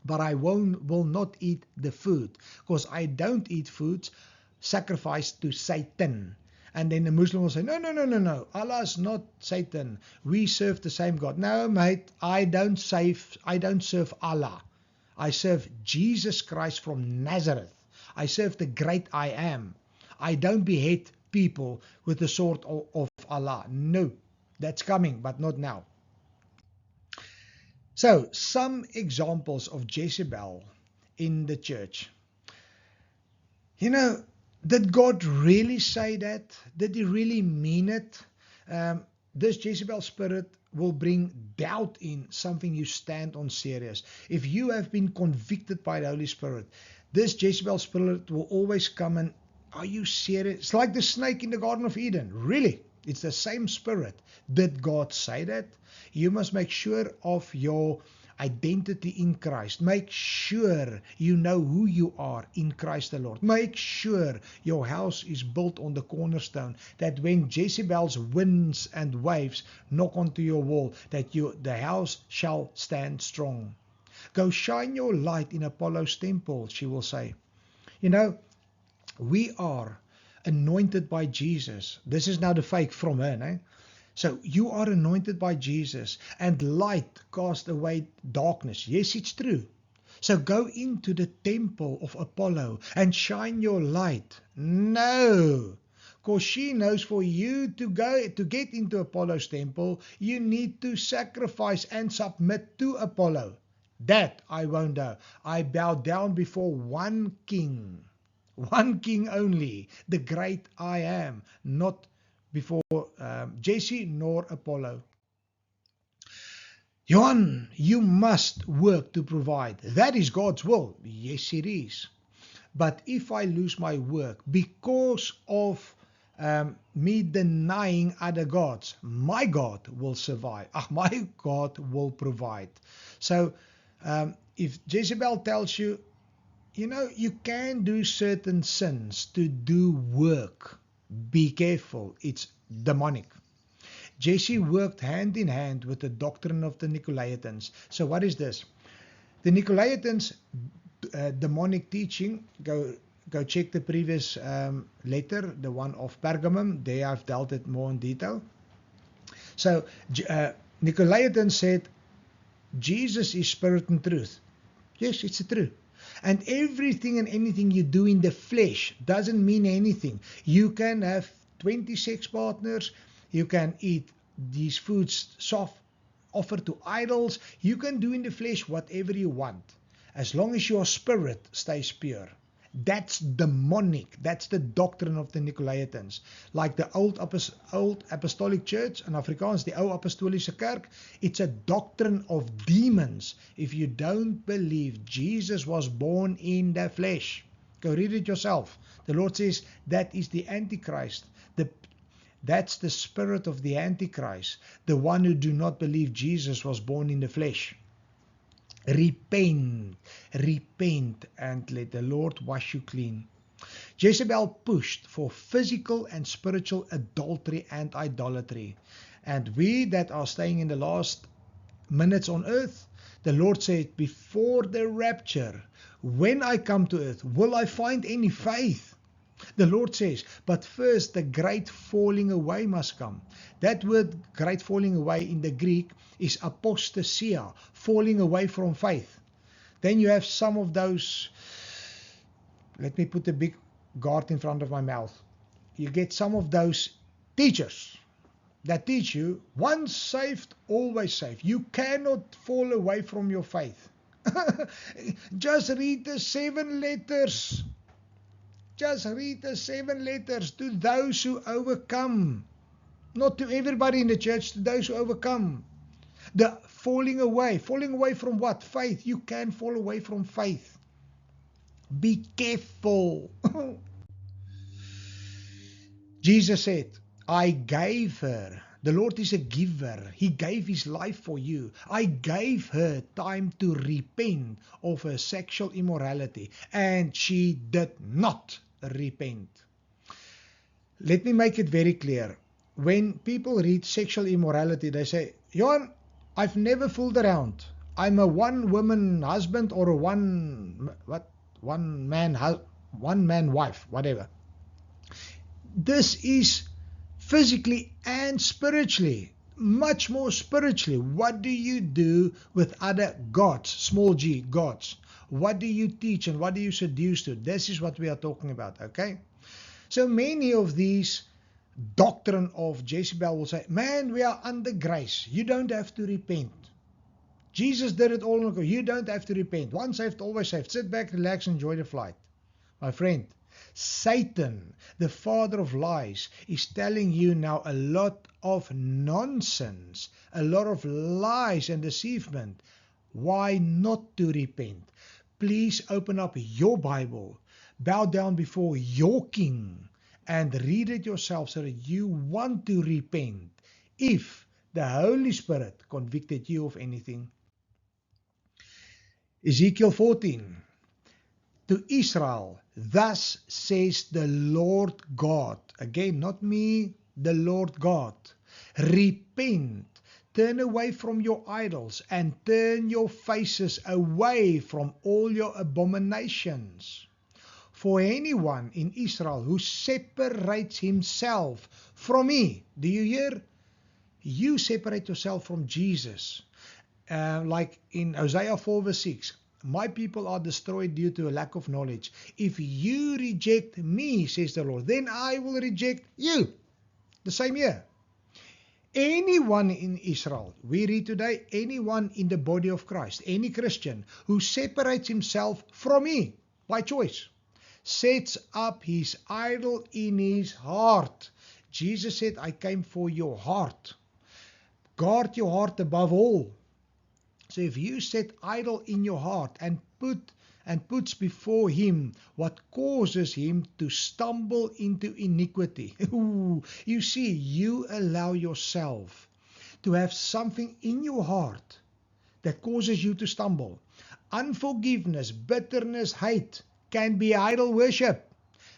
but I will not eat the food, because I don't eat foods sacrificed to Satan. And then the Muslim will say, no, Allah is not Satan. We serve the same God. No, mate, I don't serve Allah. I serve Jesus Christ from Nazareth. I serve the great I am. I don't behead people with the sword of Allah. No, that's coming, but not now. So, some examples of Jezebel in the church. Did God really say that? Did he really mean it? This Jezebel spirit will bring doubt in something you stand on serious. If you have been convicted by the Holy Spirit, this Jezebel spirit will always come and, are you serious? It's like the snake in the Garden of Eden. Really? It's the same spirit. Did God say that? You must make sure of your identity in Christ. Make sure you know who you are in Christ the Lord. Make sure your house is built on the cornerstone, that when Jezebel's winds and waves knock onto your wall, that the house shall stand strong. Go shine your light in Apollo's temple, she will say. We are anointed by Jesus. This is now the fake from her, eh? So you are anointed by Jesus, and light casts away darkness. Yes, it's true. So go into the temple of Apollo and shine your light. No, because she knows for you to get into Apollo's temple, you need to sacrifice and submit to Apollo. That I won't do. I bow down before one king. one king only, the great I am, not before Jesse nor Apollo. Johan, you must work to provide. That is God's will. Yes, it is. But if I lose my work because of me denying other gods, my God will survive. My God will provide. So if Jezebel tells you, you can do certain sins to do work, be careful. It's demonic. Jesse worked hand in hand with the doctrine of the Nicolaitans. So what is this? The Nicolaitans, demonic teaching, go check the previous letter, the one of Pergamum. There I've dealt it more in detail. So Nicolaitans said, Jesus is spirit and truth. Yes, it's the truth. And everything and anything you do in the flesh doesn't mean anything. You can have 20 sex partners. You can eat these foods soft, offered to idols. You can do in the flesh whatever you want, as long as your spirit stays pure. That's demonic. That's the doctrine of the Nicolaitans. Like the old apostolic church, in Afrikaans, the Ou Apostolische Kerk, it's a doctrine of demons. If you don't believe Jesus was born in the flesh, go read it yourself. The Lord says that is the Antichrist. That's the spirit of the Antichrist, the one who do not believe Jesus was born in the flesh. Repent, and let the Lord wash you clean. Jezebel pushed for physical and spiritual adultery and idolatry. And we that are staying in the last minutes on earth, the Lord said, before the rapture, when I come to earth, will I find any faith? The Lord says, but first the great falling away must come. That word great falling away in the Greek is apostasia, falling away from faith. Then you have some of those, let me put a big guard in front of my mouth. You get some of those teachers that teach you, once saved, always saved. You cannot fall away from your faith. Just read the 7 letters. Just read the 7 letters to those who overcome. Not to everybody in the church, to those who overcome. The falling away from what? Faith. You can fall away from faith. Be careful. Jesus said, I gave her. The Lord is a giver. He gave his life for you. I gave her time to repent of her sexual immorality, and she did not repent. Let me make it very clear. When people read sexual immorality, they say, Johan, I've never fooled around. I'm a one-woman husband or a one-man wife, whatever. This is physically and spiritually, much more spiritually. What do you do with other gods, small g, gods? What do you teach and what do you seduce to? This is what we are talking about, okay? So many of these doctrine of Jezebel will say, man, we are under grace. You don't have to repent. Jesus did it all. You don't have to repent. Once saved, always saved. Sit back, relax, enjoy the flight. My friend, Satan, the father of lies, is telling you now a lot of nonsense, a lot of lies and deceivement. Why not to repent? Please open up your Bible, bow down before your King, and read it yourself so that you want to repent if the Holy Spirit convicted you of anything. Ezekiel 14. To Israel, thus says the Lord God. Again, not me, the Lord God. Repent, turn away from your idols, and turn your faces away from all your abominations. For anyone in Israel who separates himself from me, do you hear? You separate yourself from Jesus. Like in Hosea 4 verse 6, my people are destroyed due to a lack of knowledge. If you reject me, says the Lord, then I will reject you. The same year. Anyone in Israel, we read today, anyone in the body of Christ, any Christian who separates himself from me by choice, sets up his idol in his heart. Jesus said, I came for your heart. Guard your heart above all. So if you set idol in your heart and puts before him what causes him to stumble into iniquity, you see, you allow yourself to have something in your heart that causes you to stumble. Unforgiveness, bitterness, hate can be idol worship.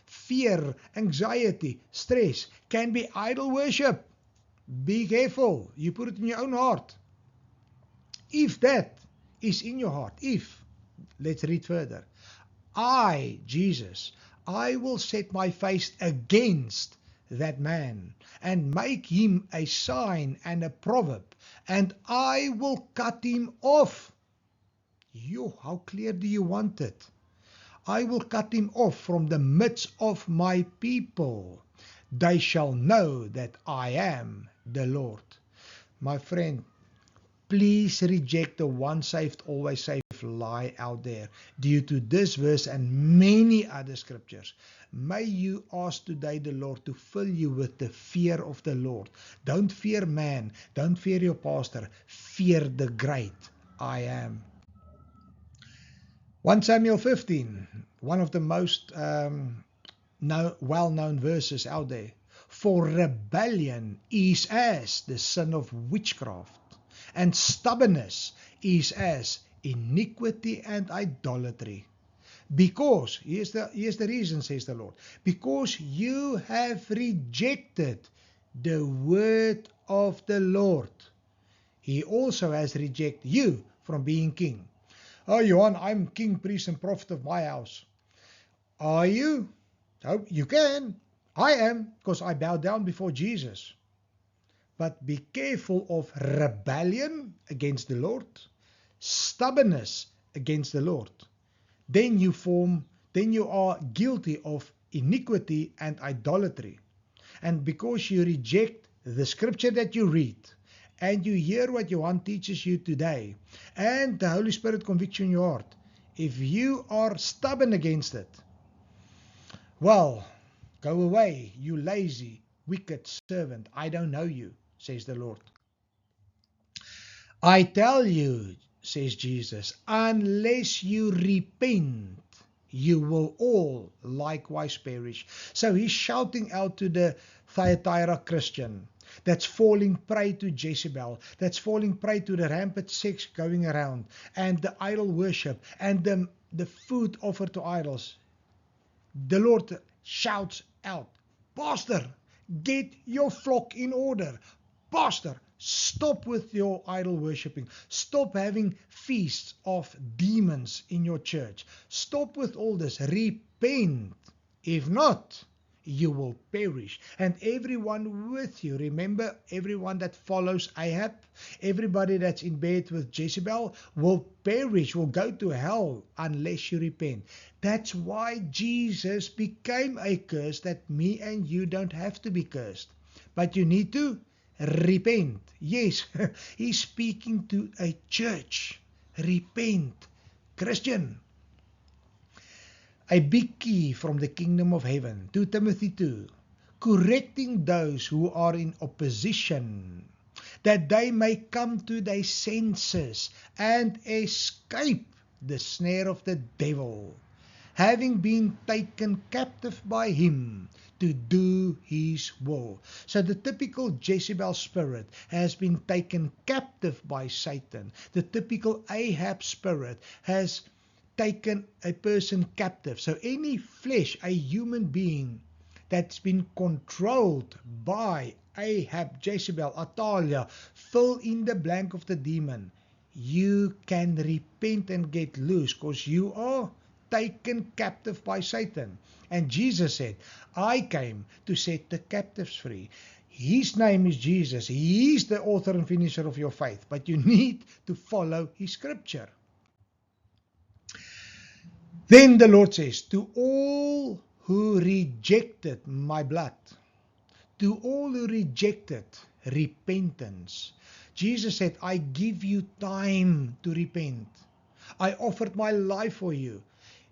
Fear, anxiety, stress can be idol worship. Be careful. You put it in your own heart. If that is in your heart, let's read further. Jesus, I will set my face against that man and make him a sign and a proverb, and I will cut him off. How clear do you want it? I will cut him off from the midst of my people. They shall know that I am the Lord. My friend, please reject the once saved, always saved lie out there due to this verse and many other scriptures. May you ask today the Lord to fill you with the fear of the Lord. Don't fear man. Don't fear your pastor. Fear the great I am. 1 Samuel 15, one of the most well-known verses out there. For rebellion is as the sin of witchcraft, and stubbornness is as iniquity and idolatry. Because, here's the reason, says the Lord, because you have rejected the word of the Lord. He also has rejected you from being king. Oh, Johan, I'm king, priest, and prophet of my house. Are you? Oh, you can. I am, because I bow down before Jesus. But be careful of rebellion against the Lord, stubbornness against the Lord. Then you are guilty of iniquity and idolatry. And because you reject the scripture that you read, and you hear what Johan teaches you today, and the Holy Spirit convicts you in your heart, if you are stubborn against it, well, go away, you lazy, wicked servant. I don't know you, says the Lord. I tell you, says Jesus, unless you repent, you will all likewise perish. So he's shouting out to the Thyatira Christian that's falling prey to Jezebel, that's falling prey to the rampant sex going around, and the idol worship, and the food offered to idols. The Lord shouts out, Pastor, get your flock in order. Pastor, stop with your idol worshipping. Stop having feasts of demons in your church. Stop with all this. Repent. If not, you will perish. And everyone with you, remember, everyone that follows Ahab, everybody that's in bed with Jezebel will perish, will go to hell unless you repent. That's why Jesus became a curse, that me and you don't have to be cursed. But you need to repent. Yes, he's speaking to a church. Repent. Christian. A big key from the kingdom of heaven, 2 Timothy 2, correcting those who are in opposition, that they may come to their senses and escape the snare of the devil, having been taken captive by him to do his will. So the typical Jezebel spirit has been taken captive by Satan. The typical Ahab spirit has taken a person captive. So any flesh, a human being that's been controlled by Ahab, Jezebel, Atalia, fill in the blank of the demon, you can repent and get loose, because you are taken captive by Satan. And Jesus said, I came to set the captives free. His name is Jesus. He is the author and finisher of your faith, but you need to follow his scripture. Then the Lord says, to all who rejected my blood, to all who rejected repentance, Jesus said, I give you time to repent. I offered my life for you.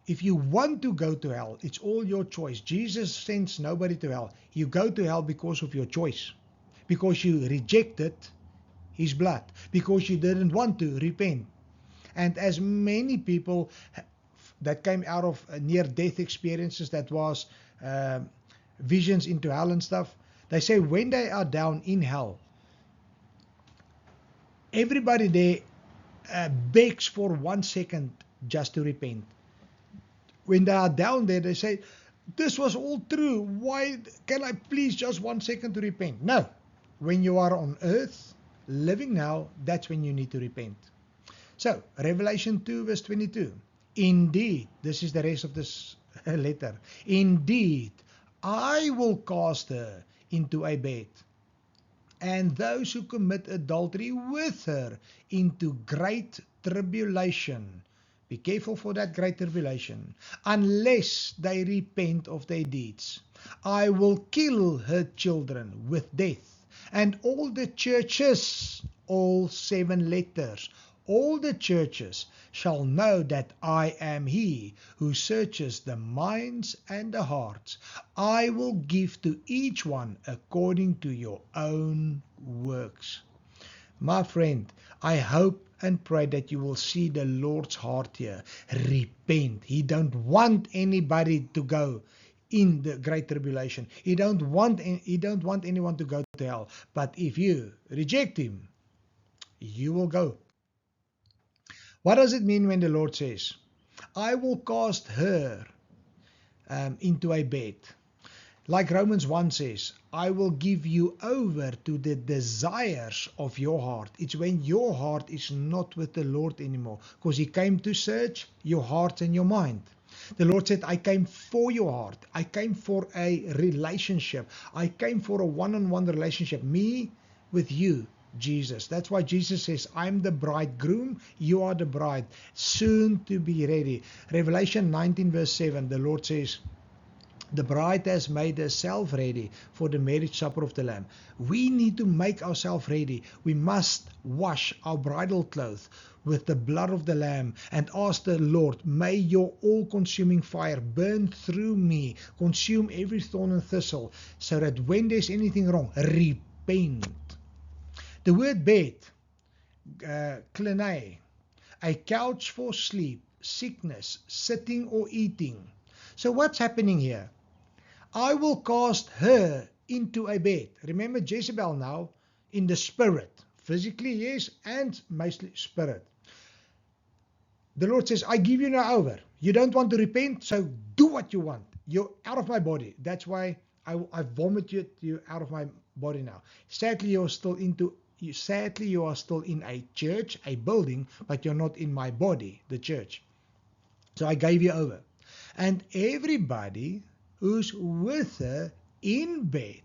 If you want to go to hell, it's all your choice. Jesus sends nobody to hell. You go to hell because of your choice, because you rejected his blood, because you didn't want to repent. And as many people that came out of near-death experiences, that was visions into hell and stuff, they say when they are down in hell, everybody there begs for 1 second just to repent. When they are down there, they say, this was all true. Why can I please just 1 second to repent? No. When you are on earth, living now, that's when you need to repent. So, Revelation 2 verse 22. Indeed, this is the rest of this letter. Indeed, I will cast her into a bed, and those who commit adultery with her into great tribulation. Be careful for that great tribulation, unless they repent of their deeds. I will kill her children with death, and all the churches, all 7 letters, all the churches shall know that I am he who searches the minds and the hearts. I will give to each one according to your own works. My friend, I hope and pray that you will see the Lord's heart here. Repent. He don't want anybody to go in the great tribulation. He don't want anyone to go to hell. But if you reject him, you will go. What does it mean when the Lord says, I will cast her into a bed? Like Romans 1 says, I will give you over to the desires of your heart. It's when your heart is not with the Lord anymore, because he came to search your heart and your mind. The Lord said, I came for your heart. I came for a relationship. I came for a one-on-one relationship. Me with you, Jesus. That's why Jesus says, I'm the bridegroom, you are the bride, soon to be ready. Revelation 19 verse 7, the Lord says, the bride has made herself ready for the marriage supper of the Lamb. We need to make ourselves ready. We must wash our bridal clothes with the blood of the Lamb and ask the Lord, may your all-consuming fire burn through me, consume every thorn and thistle, so that when there's anything wrong, repent. The word bed, klenai, a couch for sleep, sickness, sitting or eating. So what's happening here? I will cast her into a bed. Remember Jezebel now in the spirit. Physically, yes, and mostly spirit. The Lord says, I give you now over. You don't want to repent, so do what you want. You're out of my body. That's why I vomited you out of my body now. Sadly, you are still in a church, a building, but you're not in my body, the church. So I gave you over. And everybody who's with her in bed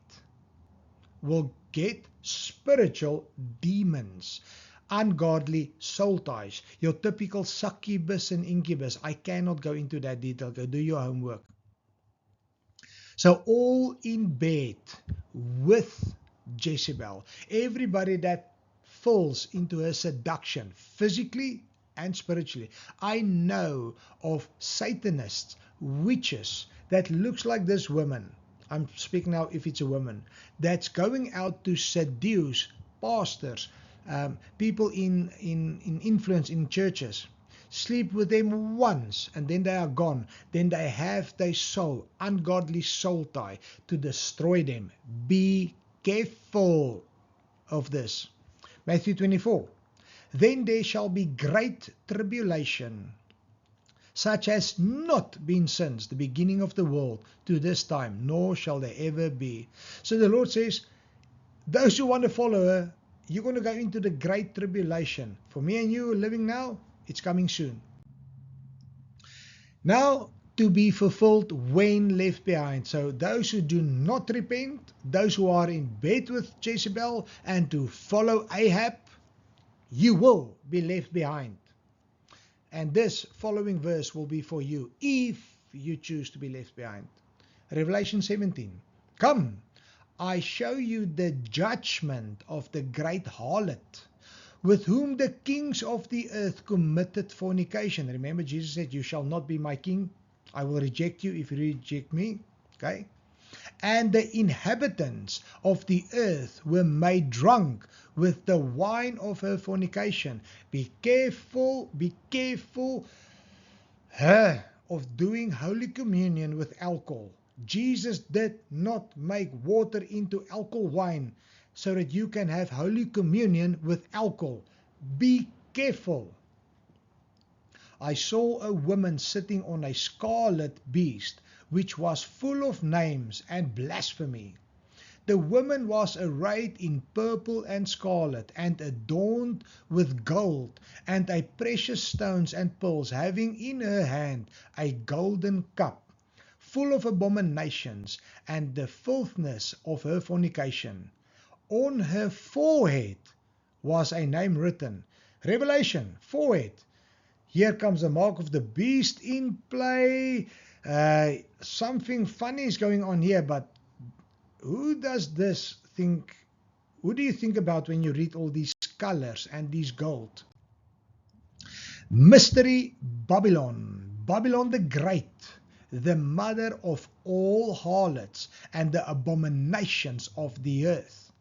will get spiritual demons, ungodly soul ties, your typical succubus and incubus. I cannot go into that detail. Go do your homework. So all in bed with Jezebel, everybody that falls into her seduction, physically and spiritually. I know of Satanists, witches, that looks like this woman. I'm speaking now if it's a woman, that's going out to seduce pastors, people in influence in churches. Sleep with them once and then they are gone. Then they have their soul, ungodly soul tie to destroy them. Be careful of this. Matthew 24. Then there shall be great tribulation, such as not been since the beginning of the world to this time, nor shall there ever be. So the Lord says, those who want to follow her, you're going to go into the great tribulation. For me and you living now, it's coming soon. Now to be fulfilled when left behind. So those who do not repent, those who are in bed with Jezebel and to follow Ahab, you will be left behind. And this following verse will be for you if you choose to be left behind. Revelation 17. Come, I show you the judgment of the great harlot, with whom the kings of the earth committed fornication. Remember, Jesus said, you shall not be my king. I will reject you if you reject me. Okay. And the inhabitants of the earth were made drunk with the wine of her fornication. Be careful of doing Holy Communion with alcohol. Jesus did not make water into alcohol wine so that you can have Holy Communion with alcohol. Be careful. I saw a woman sitting on a scarlet beast, which was full of names and blasphemy. The woman was arrayed in purple and scarlet, and adorned with gold, and a precious stones and pearls, having in her hand a golden cup, full of abominations, and the filthiness of her fornication. On her forehead was a name written. Revelation, forehead. Here comes the mark of the beast in play. Something funny is going on here, but who do you think about when you read all these colors and these gold? Mystery Babylon, Babylon the Great, the mother of all harlots and the abominations of the earth.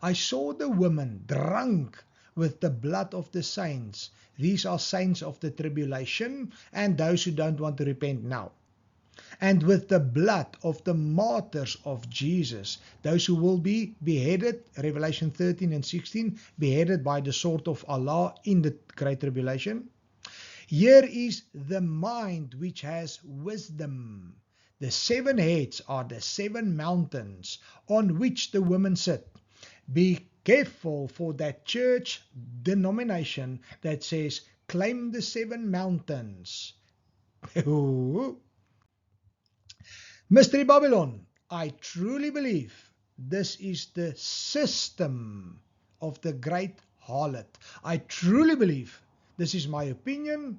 I saw the woman drunk with the blood of the saints. These are saints of the tribulation and those who don't want to repent now. And with the blood of the martyrs of Jesus, those who will be beheaded, Revelation 13 and 16, beheaded by the sword of Allah in the Great Tribulation. Here is the mind which has wisdom. The 7 heads are the 7 mountains on which the women sit. Be careful for that church denomination that says, claim the 7 mountains. Mystery Babylon, I truly believe this is the system of the great harlot. I truly believe, this is my opinion,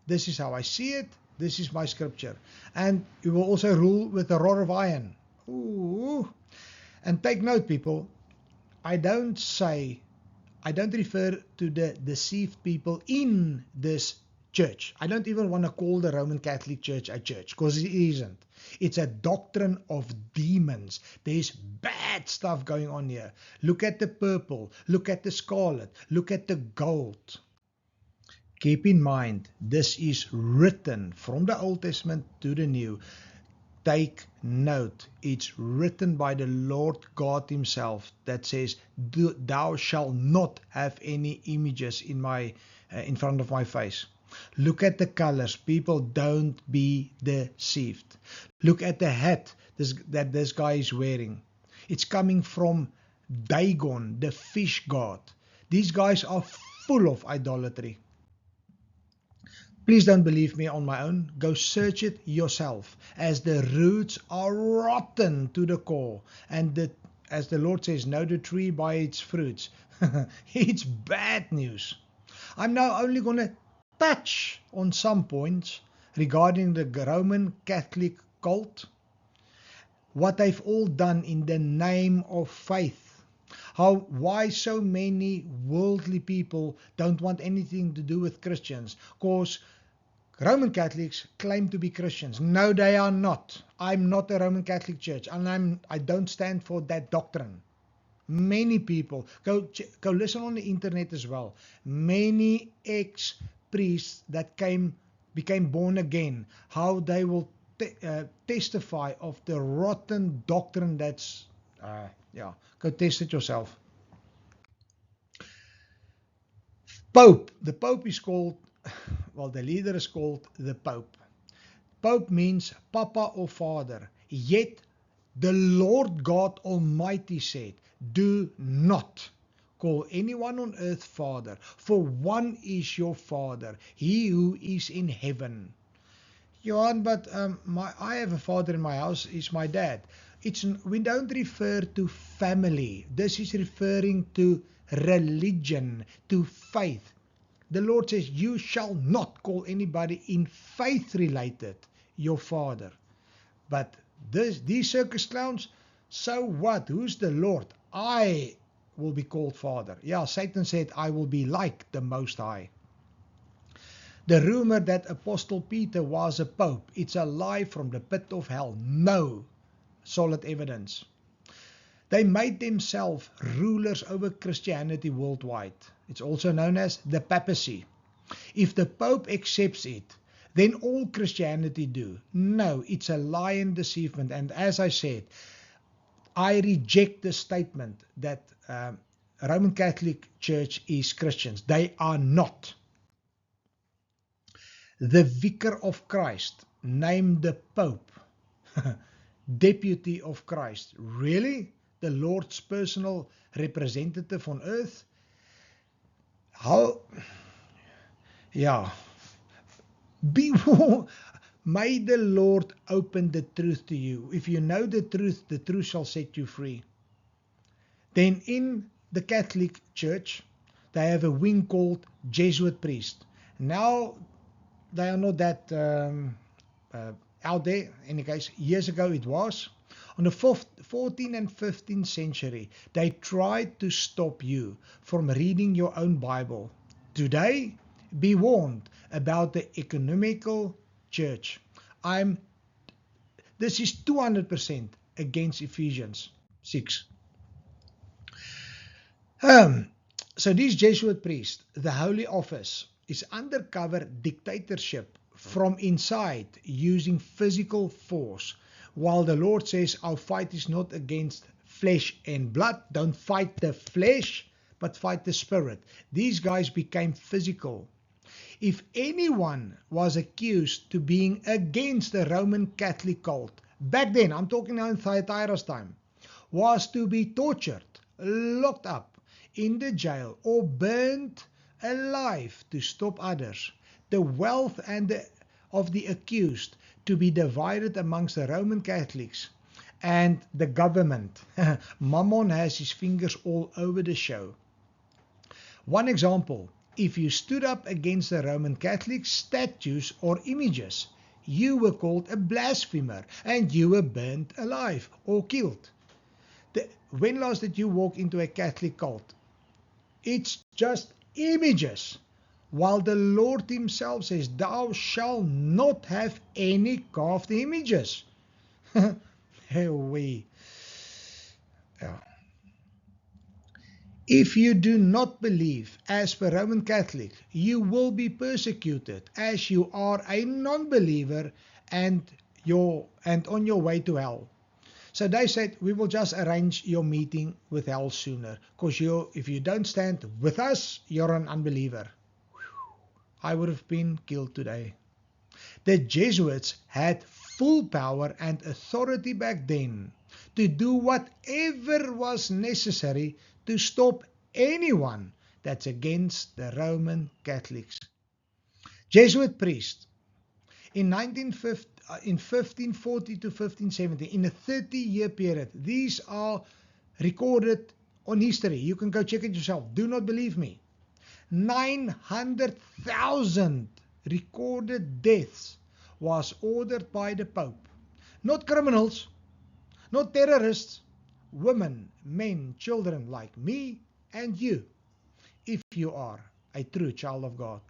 this is how I see it, this is my scripture. And you will also rule with a rod of iron. Ooh. And take note, people, I don't refer to the deceived people in this church. I don't even want to call the Roman Catholic Church a church, because it isn't. It's a doctrine of demons. There's bad stuff going on here. Look at the purple, look at the scarlet, look at the gold. Keep in mind, this is written from the Old Testament to the New. Take note, it's written by the Lord God himself that says, thou shalt not have any images in front of my face. Look at the colors. People, don't be deceived. Look at the hat that this guy is wearing. It's coming from Dagon, the fish god. These guys are full of idolatry. Please don't believe me on my own. Go search it yourself, as the roots are rotten to the core. And as the Lord says, know the tree by its fruits. It's bad news. I'm now only going to touch on some points regarding the Roman Catholic cult, what they've all done in the name of faith, why so many worldly people don't want anything to do with Christians, because Roman Catholics claim to be Christians. No, they are not. I'm not a Roman Catholic Church, and I don't stand for that doctrine. Many people, go listen on the internet as well, many ex-priests that became born again, how they will testify of the rotten doctrine that's, go test it yourself. Pope. The Pope is called, the leader is called the Pope. Pope means Papa or Father. Yet the Lord God Almighty said, do not call anyone on earth Father, for one is your Father, he who is in heaven. Johan, but I have a father in my house, is my dad. We don't refer to family. This is referring to religion, to faith. The Lord says, you shall not call anybody in faith related your father. But these circus clowns, so what? Who's the Lord? I will be called Father. Yeah, Satan said, I will be like the Most High. The rumor that Apostle Peter was a pope, it's a lie from the pit of hell. No solid evidence. They made themselves rulers over Christianity worldwide. It's also known as the papacy. If the Pope accepts it, then all Christianity do. No, it's a lie and deceivement. And as I said, I reject the statement that Roman Catholic Church is Christians. They are not. The Vicar of Christ named the Pope Deputy of Christ. Really? The Lord's personal representative on earth? How? Yeah. May the Lord open the truth to you. If you know the truth shall set you free. Then in the Catholic Church, they have a wing called Jesuit priest. Now, they are not that out there. In any case, years ago it was. On the 14th and 15th century, they tried to stop you from reading your own Bible. Today, be warned about the economical church. This is 200% against Ephesians 6. So these Jesuit priests, the Holy Office, is undercover dictatorship from inside using physical force. While the Lord says our fight is not against flesh and blood. Don't fight the flesh, but fight the spirit. These guys became physical. If anyone was accused to being against the Roman Catholic cult, back then, I'm talking now in Thyatira's time, was to be tortured, locked up in the jail, or burned alive to stop others. The wealth of the accused to be divided amongst the Roman Catholics and the government. Mammon has his fingers all over the show. One example, if you stood up against the Roman Catholic statues or images, you were called a blasphemer and you were burned alive or killed. When last did you walk into a Catholic cult? It's just images. While the Lord himself says, thou shalt not have any carved images. Yeah. If you do not believe as per Roman Catholic, you will be persecuted as you are a non-believer and on your way to hell. So they said, we will just arrange your meeting with hell sooner, because if you don't stand with us, you're an unbeliever. I would have been killed today. The Jesuits had full power and authority back then to do whatever was necessary to stop anyone that's against the Roman Catholics. Jesuit priest in 1540 to 1570, in a 30-year period, these are recorded on history. You can go check it yourself. Do not believe me. 900,000 recorded deaths was ordered by the Pope. Not criminals, not terrorists, women, men, children like me and you, if you are a true child of God.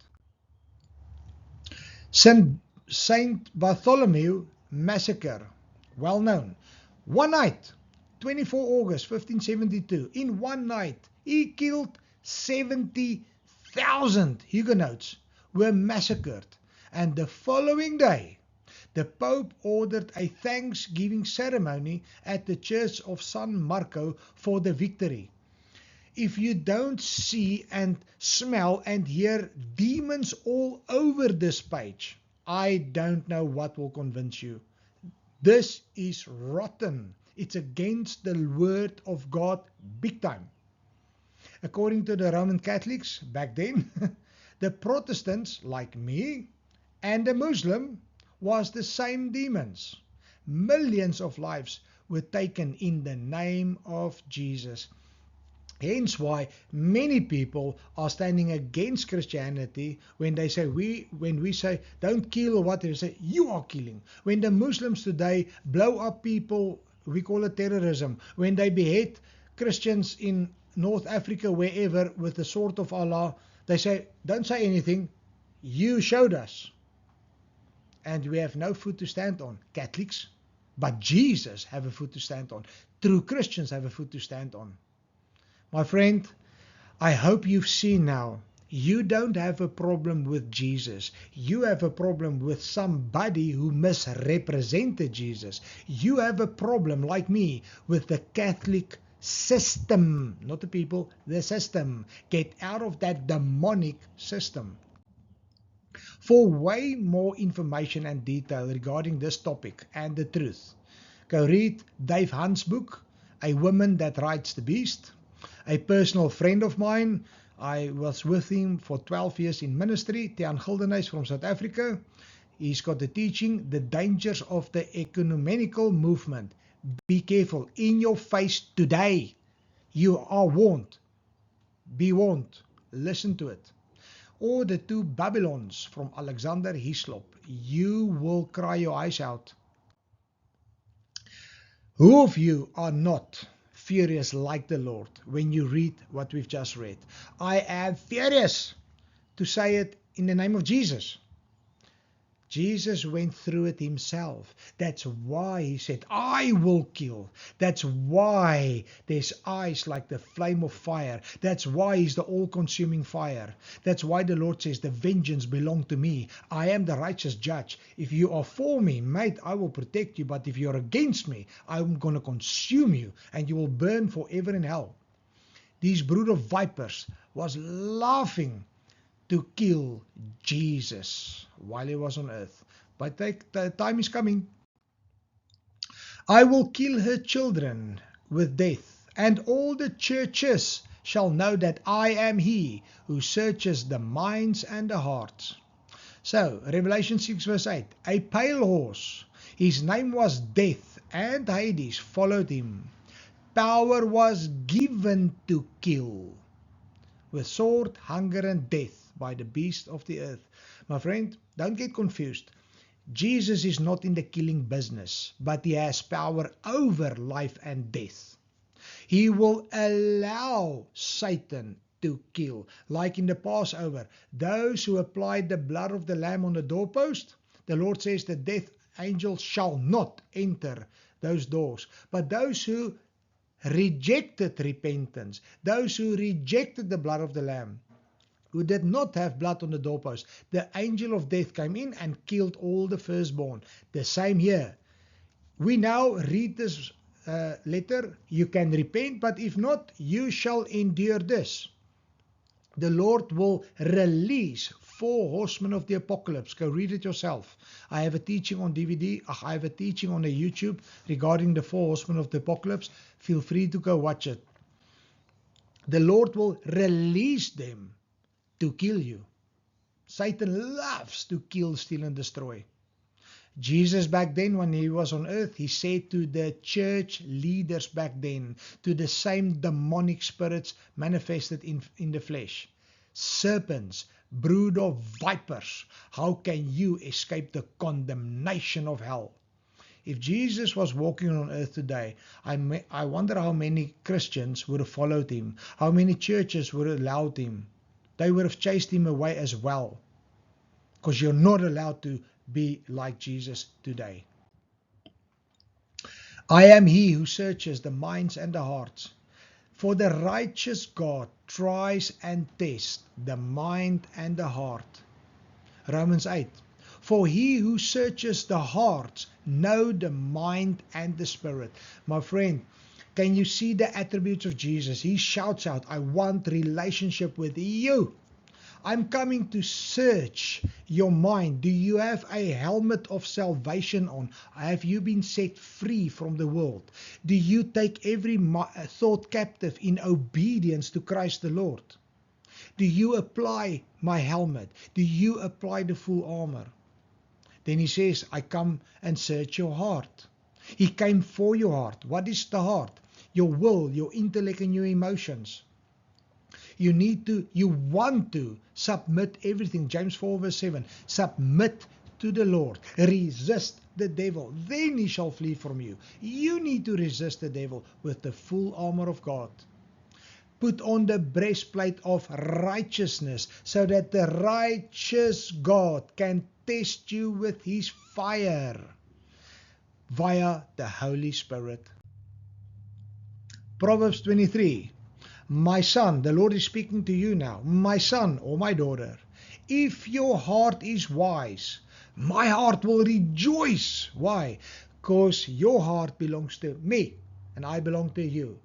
Saint Bartholomew Massacre, well known. One night, 24 August 1572, in one night, he killed 70,000 Huguenots were massacred, and the following day, the Pope ordered a thanksgiving ceremony at the Church of San Marco for the victory. If you don't see and smell and hear demons all over this page, I don't know what will convince you. This is rotten. It's against the word of God big time. According to the Roman Catholics back then, the Protestants like me and the Muslim was the same demons. Millions of lives were taken in the name of Jesus. Hence why many people are standing against Christianity when they say, when we say don't kill or what, they say you are killing. When the Muslims today blow up people, we call it terrorism. When they behead Christians in North Africa, wherever, with the sword of Allah, they say, don't say anything, you showed us. And we have no foot to stand on, Catholics. But Jesus have a foot to stand on. True Christians have a foot to stand on. My friend, I hope you've seen now, you don't have a problem with Jesus. You have a problem with somebody who misrepresented Jesus. You have a problem, like me, with the Catholic system, not the people, the system. Get out of that demonic system. For way more information and detail regarding this topic and the truth, go read Dave Hunt's book, A Woman That Rides the Beast. A personal friend of mine, I was with him for 12 years in ministry, Tiaan Gildenhuys from South Africa. He's got the teaching, The Dangers of the Ecumenical Movement. Be careful, in your face today. You are warned. Be warned. Listen to it. Or the two Babylons from Alexander Hislop. You will cry your eyes out. Who of you are not furious like the Lord when you read what we've just read? I am furious, to say it in the name of Jesus. Jesus went through it himself. That's why he said, I will kill. That's why there's eyes like the flame of fire. That's why he's the all-consuming fire. That's why the Lord says, the vengeance belongs to me. I am the righteous judge. If you are for me, mate, I will protect you. But if you're against me, I'm going to consume you and you will burn forever in hell. These brood of vipers was laughing to kill Jesus while he was on earth. But the time is coming. I will kill her children with death, and all the churches shall know that I am he who searches the minds and the hearts. So, Revelation 6 verse 8, a pale horse, his name was Death, and Hades followed him. Power was given to kill, with sword, hunger, and death, by the beast of the earth. My friend, don't get confused. Jesus is not in the killing business, but he has power over life and death. He will allow Satan to kill, like in the Passover. Those who applied the blood of the lamb on the doorpost, the Lord says the death angel shall not enter those doors. But those who rejected repentance, those who rejected the blood of the lamb, who did not have blood on the doorpost, the angel of death came in and killed all the firstborn. The same here. We now read this letter. You can repent, but if not, you shall endure this. The Lord will release 4 horsemen of the apocalypse. Go read it yourself. I have a teaching on DVD. I have a teaching on the YouTube regarding the 4 horsemen of the apocalypse. Feel free to go watch it. The Lord will release them to kill you. Satan loves to kill, steal, and destroy. Jesus back then, when he was on earth, he said to the church leaders back then, to the same demonic spirits manifested in the flesh, serpents, brood of vipers, how can you escape the condemnation of hell? If Jesus was walking on earth today, I wonder how many Christians would have followed him, how many churches would have allowed him. They would have chased him away as well, because you're not allowed to be like Jesus today. I am he who searches the minds and the hearts. For the righteous God tries and tests the mind and the heart. Romans 8. For he who searches the hearts know the mind and the spirit. My friend, can you see the attributes of Jesus? He shouts out, I want relationship with you. I'm coming to search your mind. Do you have a helmet of salvation on? Have you been set free from the world? Do you take every thought captive in obedience to Christ the Lord? Do you apply my helmet? Do you apply the full armor? Then he says, I come and search your heart. He came for your heart. What is the heart? Your will, your intellect, and your emotions. You want to submit everything. James 4 verse 7. Submit to the Lord. Resist the devil. Then he shall flee from you. You need to resist the devil with the full armor of God. Put on the breastplate of righteousness, so that the righteous God can test you with his fire via the Holy Spirit. Proverbs 23. My son, the Lord is speaking to you now. My son or my daughter, if your heart is wise, my heart will rejoice. Why? Because your heart belongs to me and I belong to you.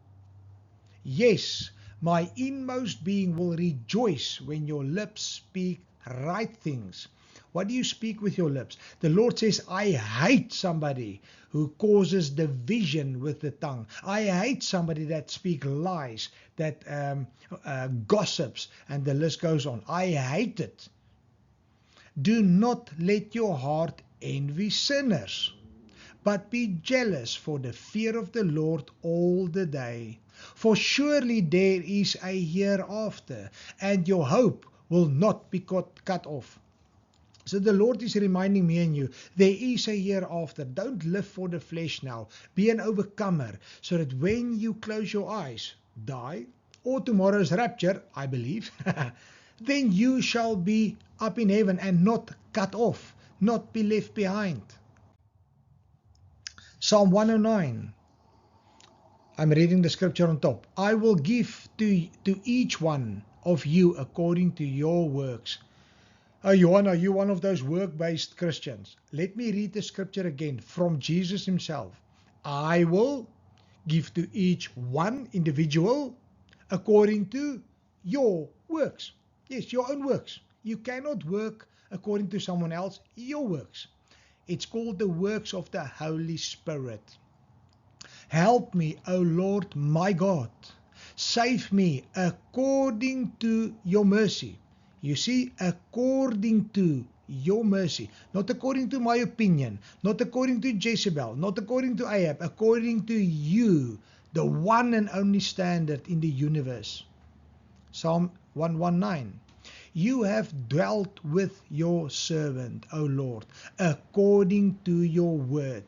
Yes, my inmost being will rejoice when your lips speak right things. What do you speak with your lips? The Lord says, I hate somebody who causes division with the tongue. I hate somebody that speaks lies, that gossips, and the list goes on. I hate it. Do not let your heart envy sinners, but be jealous for the fear of the Lord all the day. For surely there is a hereafter, and your hope will not be cut off. So the Lord is reminding me and you, there is a hereafter. Don't live for the flesh now. Be an overcomer, so that when you close your eyes, die, or tomorrow's rapture, I believe, then you shall be up in heaven and not cut off, not be left behind. Psalm 109. I'm reading the scripture on top. I will give to each one of you according to your works. Oh, Johan, are you one of those work-based Christians? Let me read the scripture again from Jesus himself. I will give to each one individual according to your works. Yes, your own works. You cannot work according to someone else, your works. It's called the works of the Holy Spirit. Help me, O Lord my God. Save me according to your mercy. You see, according to your mercy, not according to my opinion, not according to Jezebel, not according to Ahab, according to you, the one and only standard in the universe. Psalm 119. You have dwelt with your servant, O Lord, according to your word.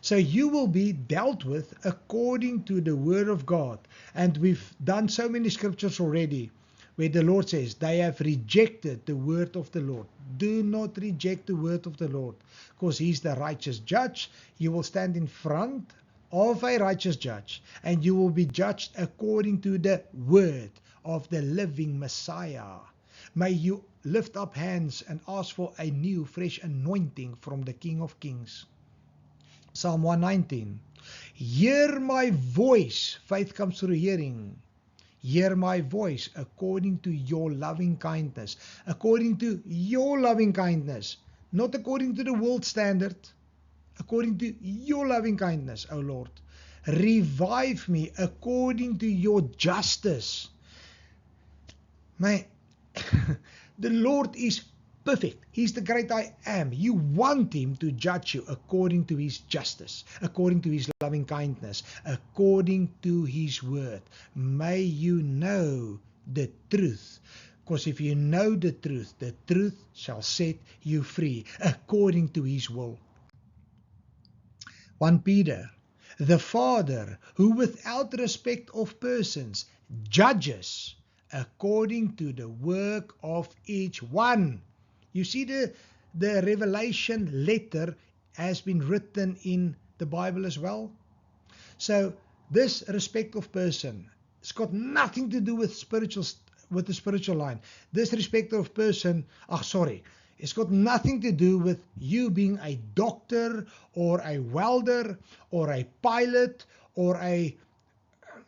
So you will be dealt with according to the word of God. And we've done so many scriptures already where the Lord says they have rejected the word of the Lord. Do not reject the word of the Lord, because he's the righteous judge. You will stand in front of a righteous judge, and you will be judged according to the word of the living Messiah. May you lift up hands and ask for a new, fresh anointing from the King of Kings. Psalm 119. Hear my voice. Faith comes through hearing. Hear my voice according to your loving kindness. According to your loving kindness. Not according to the world standard. According to your loving kindness, O Lord. Revive me according to your justice. The Lord is perfect. He's the great I am. You want him to judge you according to his justice, according to his loving kindness, according to his word. May you know the truth. Because if you know the truth shall set you free according to his will. 1 Peter. The Father, who without respect of persons judges according to the work of each one. You see, the Revelation letter has been written in the Bible as well. So this respect of person, it's got nothing to do with the spiritual line. This respect of person, it's got nothing to do with you being a doctor or a welder or a pilot or a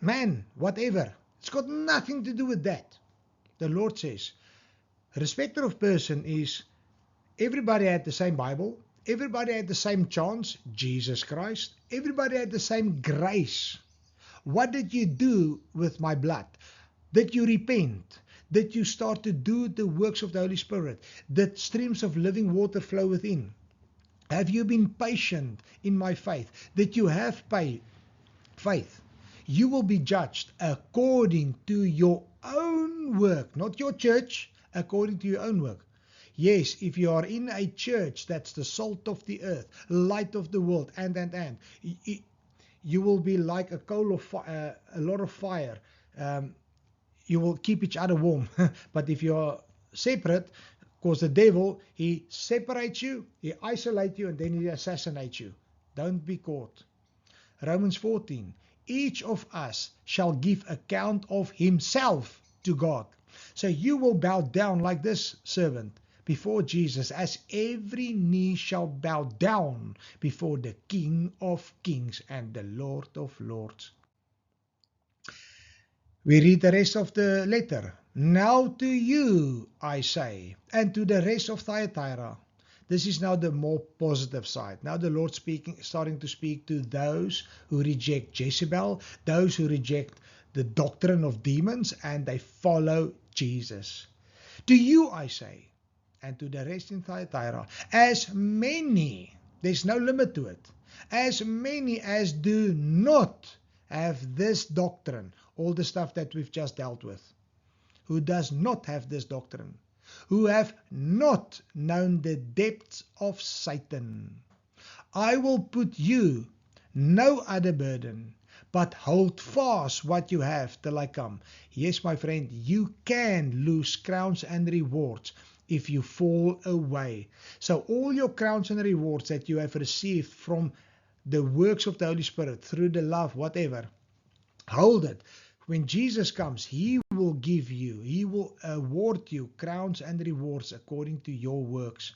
man, whatever. It's got nothing to do with that. The Lord says, respect of person is everybody had the same Bible, everybody had the same chance, Jesus Christ, everybody had the same grace. What did you do with my blood? Did you repent? Did you start to do the works of the Holy Spirit? Did streams of living water flow within? Have you been patient in my faith? Did you have faith? You will be judged according to your own work, not your church, according to your own work. Yes, if you are in a church that's the salt of the earth, light of the world, you will be like a coal of a lot of fire. you will keep each other warm. But if you are separate, because the devil, he separates you, he isolates you, and then he assassinates you. Don't be caught. Romans 14, each of us shall give account of himself to God. So you will bow down like this servant before Jesus, as every knee shall bow down before the King of Kings and the Lord of Lords. We read the rest of the letter. Now to you I say, and to the rest of Thyatira. This is now the more positive side. Now the Lord starting to speak to those who reject Jezebel, those who reject the doctrine of demons, and they follow Jesus. To you I say, and to the rest in Thyatira, as many, there's no limit to it, as many as do not have this doctrine, all the stuff that we've just dealt with, who does not have this doctrine, who have not known the depths of Satan, I will put you no other burden, but hold fast what you have till I come. Yes, my friend, you can lose crowns and rewards if you fall away. So all your crowns and rewards that you have received from the works of the Holy Spirit, through the love, whatever, hold it. When Jesus comes, he will give you, he will award you crowns and rewards according to your works.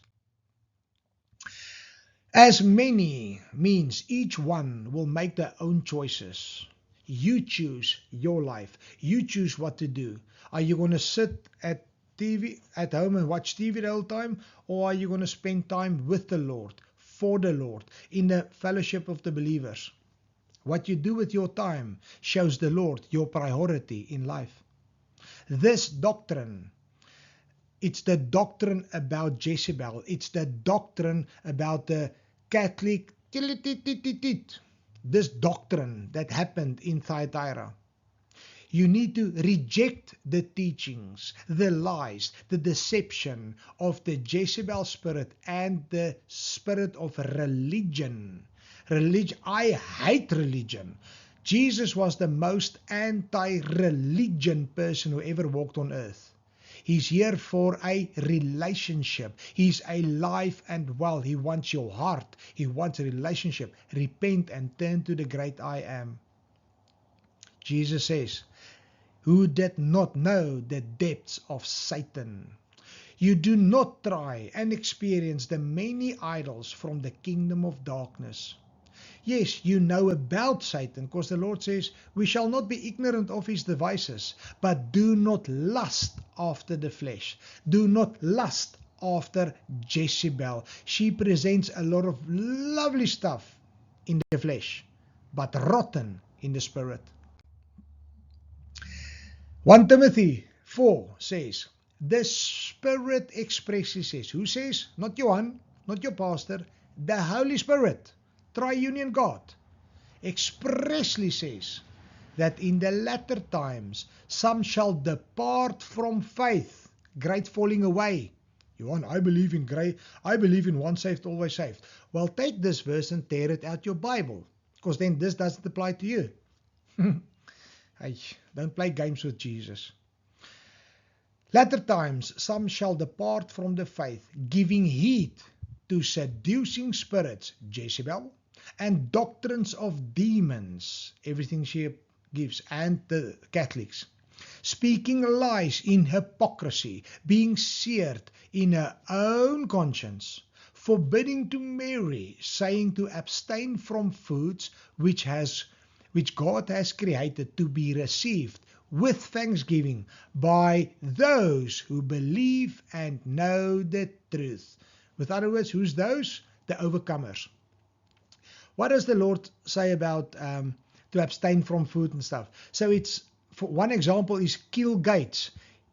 As many means each one will make their own choices. You choose your life. You choose what to do. Are you going to sit at TV at home and watch TV the whole time, or are you going to spend time with the Lord, for the Lord, in the fellowship of the believers? What you do with your time shows the Lord your priority in life. This doctrine, it's the doctrine about Jezebel. It's the doctrine about the Catholic, this doctrine that happened in Thyatira. You need to reject the teachings, the lies, the deception of the Jezebel spirit and the spirit of religion. I hate religion. Jesus was the most anti-religion person who ever walked on earth. He's here for a relationship. He's alive and well. He wants your heart. He wants a relationship. Repent and turn to the great I am. Jesus says, who did not know the depths of Satan. You do not try and experience the many idols from the kingdom of darkness. Yes, you know about Satan, because the Lord says, we shall not be ignorant of his devices, but do not lust after the flesh. Do not lust after Jezebel. She presents a lot of lovely stuff in the flesh, but rotten in the spirit. 1 Timothy 4 says, the Spirit expressly says, who says? Not Johan, not your pastor, the Holy Spirit, triunion God, expressly says that in the latter times some shall depart from faith, great falling away. Johan, I believe in once saved, always saved. Well, take this verse and tear it out your Bible, because then this doesn't apply to you. Hey, don't play games with Jesus. Latter times some shall depart from the faith, giving heed to seducing spirits, Jezebel, and doctrines of demons, everything she gives, and the Catholics, speaking lies in hypocrisy, being seared in her own conscience, forbidding to marry, saying to abstain from foods which God has created to be received with thanksgiving by those who believe and know the truth. With other words, who's those? The overcomers. What does the Lord say about to abstain from food and stuff? So it's, for one example is Kill Gates.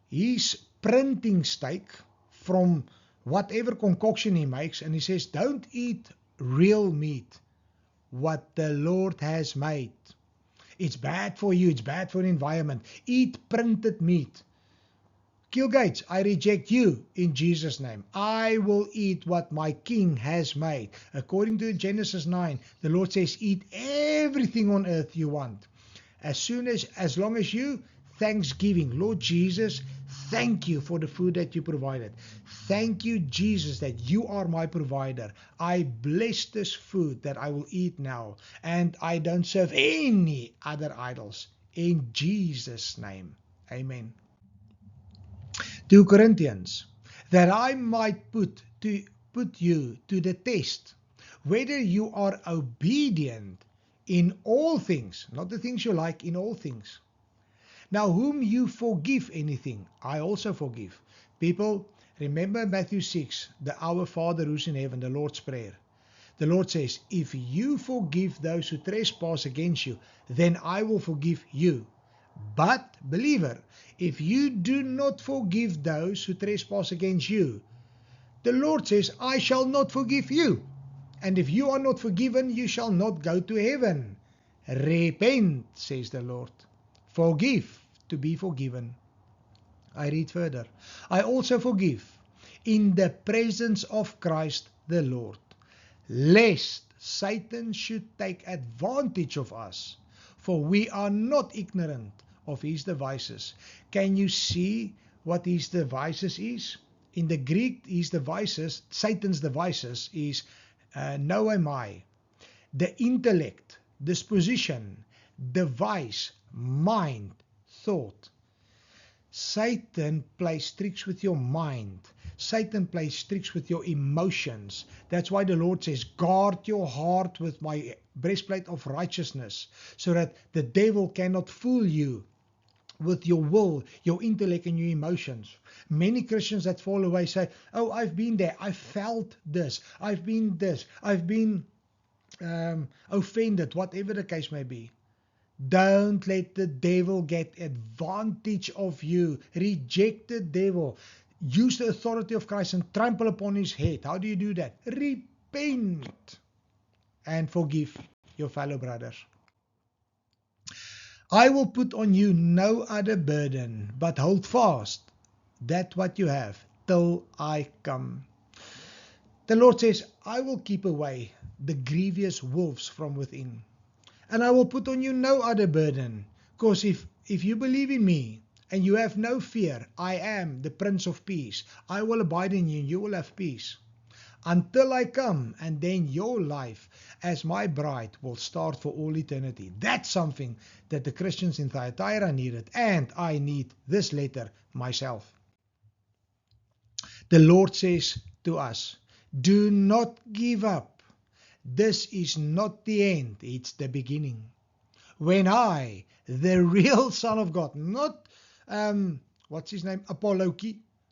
He's printing steak from whatever concoction he makes, and he says, don't eat real meat, what the Lord has made. It's bad for you, it's bad for the environment. Eat printed meat. Kill Gates, I reject you in Jesus' name. I will eat what my King has made. According to Genesis 9, the Lord says, eat everything on earth you want. As long as you thanksgiving. Lord Jesus, thank you for the food that you provided. Thank you, Jesus, that you are my provider. I bless this food that I will eat now, and I don't serve any other idols. In Jesus' name, amen. 2 Corinthians, that I might put you to the test, whether you are obedient in all things, not the things you like, in all things. Now, whom you forgive anything, I also forgive. People, remember Matthew 6, the Our Father who's in heaven, the Lord's Prayer. The Lord says, if you forgive those who trespass against you, then I will forgive you. But, believer, if you do not forgive those who trespass against you, the Lord says, I shall not forgive you. And if you are not forgiven, you shall not go to heaven. Repent, says the Lord. Forgive, to be forgiven. I read further. I also forgive in the presence of Christ the Lord, lest Satan should take advantage of us, for we are not ignorant of his devices. Can you see what his devices is? In the Greek, his devices, Satan's devices, is noemi, the intellect, disposition, device, mind, thought. Satan plays tricks with your mind. Satan plays tricks with your emotions. That's why the Lord says, guard your heart with my breastplate of righteousness, so that the devil cannot fool you with your will, your intellect, and your emotions. Many Christians that fall away say, oh, I've been there, I felt this, I've been this, I've been offended, whatever the case may be. Don't let the devil get advantage of you. Reject the devil. Use the authority of Christ and trample upon his head. How do you do that? Repent and forgive your fellow brothers. I will put on you no other burden, but hold fast that what you have till I come. The Lord says, I will keep away the grievous wolves from within. And I will put on you no other burden, because if you believe in me and you have no fear, I am the Prince of Peace. I will abide in you and you will have peace until I come, and then your life as my bride will start for all eternity. That's something that the Christians in Thyatira needed, and I need this letter myself. The Lord says to us, do not give up. This is not the end, it's the beginning. When I, the real Son of God, not, what's his name,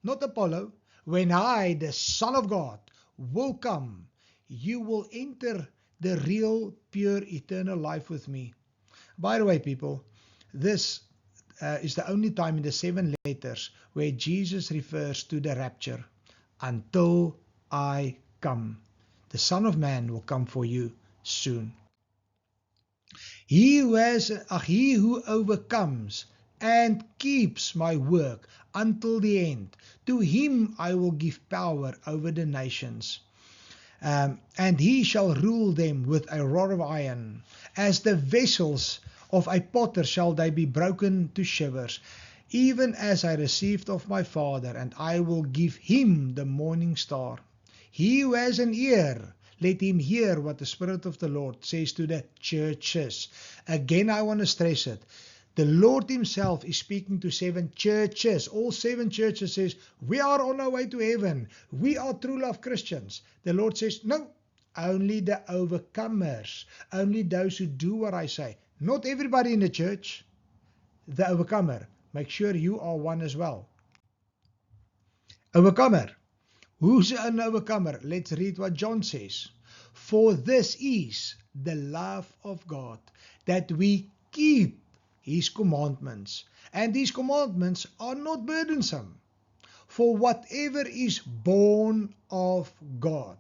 not Apollo, when I, the Son of God, will come, you will enter the real, pure, eternal life with me. By the way, people, this is the only time in the 7 letters where Jesus refers to the rapture. Until I come. The Son of Man will come for you soon. He who overcomes and keeps my work until the end, to him I will give power over the nations. And he shall rule them with a rod of iron. As the vessels of a potter shall they be broken to shivers, even as I received of my Father, and I will give him the morning star. He who has an ear, let him hear what the Spirit of the Lord says to the churches. Again, I want to stress it. The Lord himself is speaking to 7 churches. All 7 churches says, we are on our way to heaven. We are true love Christians. The Lord says, no, only the overcomers. Only those who do what I say. Not everybody in the church. The overcomer. Make sure you are one as well. Overcomer. Who's an overcomer? Let's read what John says. For this is the love of God, that we keep his commandments. And these commandments are not burdensome. For whatever is born of God,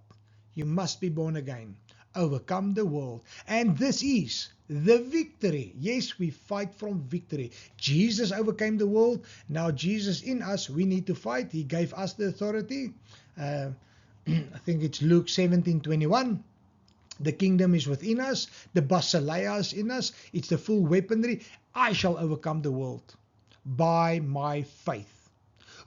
you must be born again, overcome the world. And this is the victory. Yes, we fight from victory. Jesus overcame the world. Now Jesus in us, we need to fight. He gave us the authority. I think it's Luke 17:21. The kingdom is within us. The basileia is in us. It's the full weaponry. I shall overcome the world. by my faith.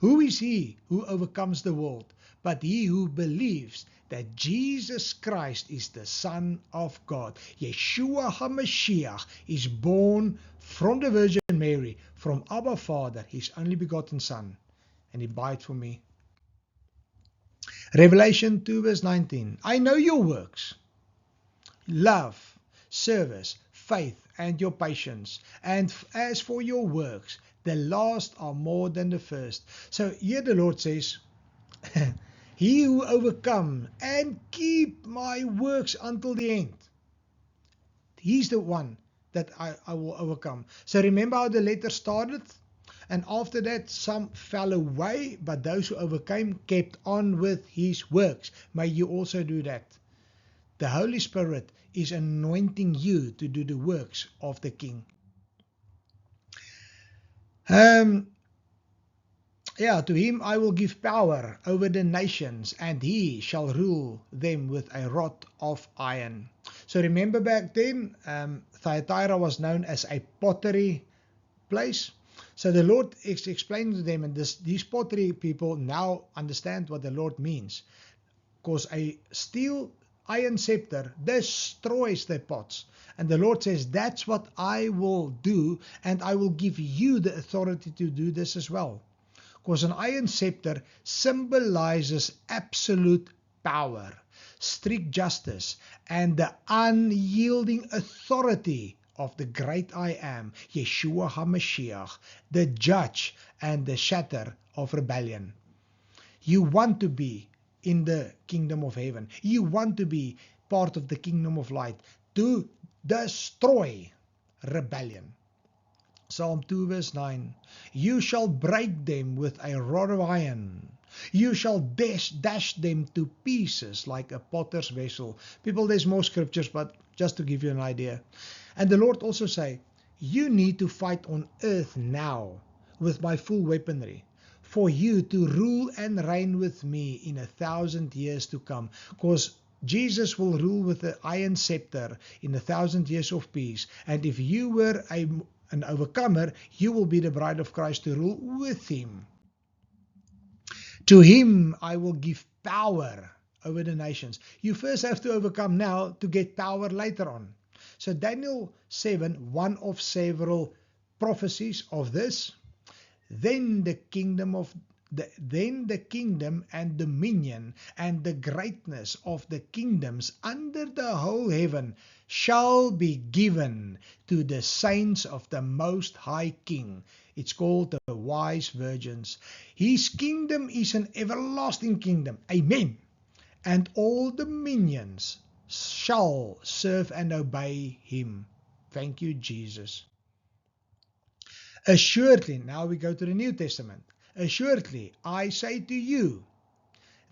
Who is he who overcomes the world but he who believes that Jesus Christ is the Son of God? Yeshua HaMashiach is born from the Virgin Mary, from Abba Father, his only begotten Son, and he died for me. Revelation 2 verse 19. I know your works, love, service, faith, and your patience. And as for your works, the last are more than the first. So here the Lord says, he who overcome and keep my works until the end, he's the one that I will overcome. So remember how the letter started? And after that, some fell away, but those who overcame kept on with his works. May you also do that. The Holy Spirit is anointing you to do the works of the King. To him I will give power over the nations, and he shall rule them with a rod of iron. So remember back then, Thyatira was known as a pottery place. So the Lord is explaining to them, and these pottery people now understand what the Lord means. Because a steel iron scepter destroys their pots. And the Lord says, that's what I will do, and I will give you the authority to do this as well. Because an iron scepter symbolizes absolute power, strict justice, and the unyielding authority of the great I am, Yeshua HaMashiach, the judge and the shatter of rebellion. You want to be in the kingdom of heaven. You want to be part of the kingdom of light, to destroy rebellion. Psalm 2 verse 9. You shall break them with a rod of iron. You shall dash them to pieces like a potter's vessel. People, there's more scriptures, but just to give you an idea. And the Lord also say, you need to fight on earth now with my full weaponry, for you to rule and reign with me in 1,000 years to come. Because Jesus will rule with the iron scepter in 1,000 years of peace. And if you were an overcomer, you will be the bride of Christ to rule with him. To him I will give power over the nations. You first have to overcome now to get power later on. So Daniel 7, one of several prophecies of this. Then the kingdom and dominion and the greatness of the kingdoms under the whole heaven shall be given to the saints of the Most High King. It's called the wise virgins. His kingdom is an everlasting kingdom. Amen. And all dominions shall serve and obey him. Thank you, Jesus. Assuredly, now we go to the New Testament. Assuredly, I say to you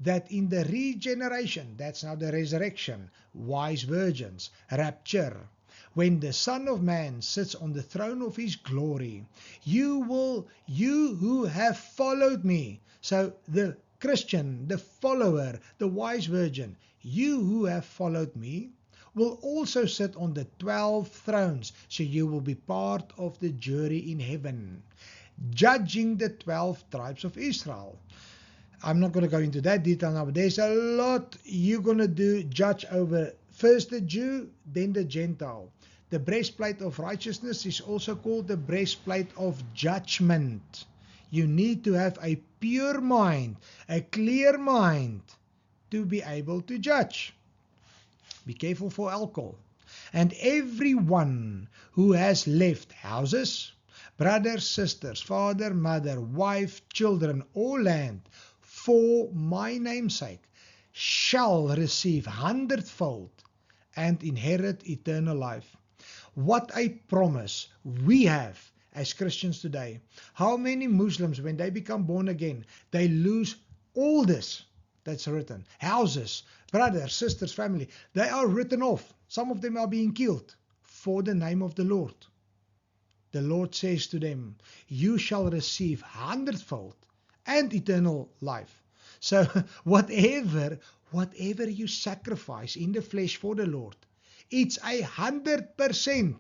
that in the regeneration, that's now the resurrection, wise virgins, rapture, when the Son of Man sits on the throne of his glory, you who have followed me, so the Christian, the follower, the wise virgin, you who have followed me, will also sit on the 12 thrones, so you will be part of the jury in heaven, judging the 12 tribes of Israel. I'm not going to go into that detail now, but there's a lot you're going to judge over. First the Jew, then the Gentile. The breastplate of righteousness is also called the breastplate of judgment. You need to have a pure mind, a clear mind, to be able to judge. Be careful for alcohol. And everyone who has left houses, brothers, sisters, father, mother, wife, children, or land, for my name's sake, shall receive 100-fold and inherit eternal life. What a promise we have as Christians today. How many Muslims, when they become born again, they lose all this that's written. Houses, brothers, sisters, family, they are written off. Some of them are being killed for the name of the Lord. The Lord says to them, you shall receive 100-fold and eternal life. So whatever you sacrifice in the flesh for the Lord, it's 100%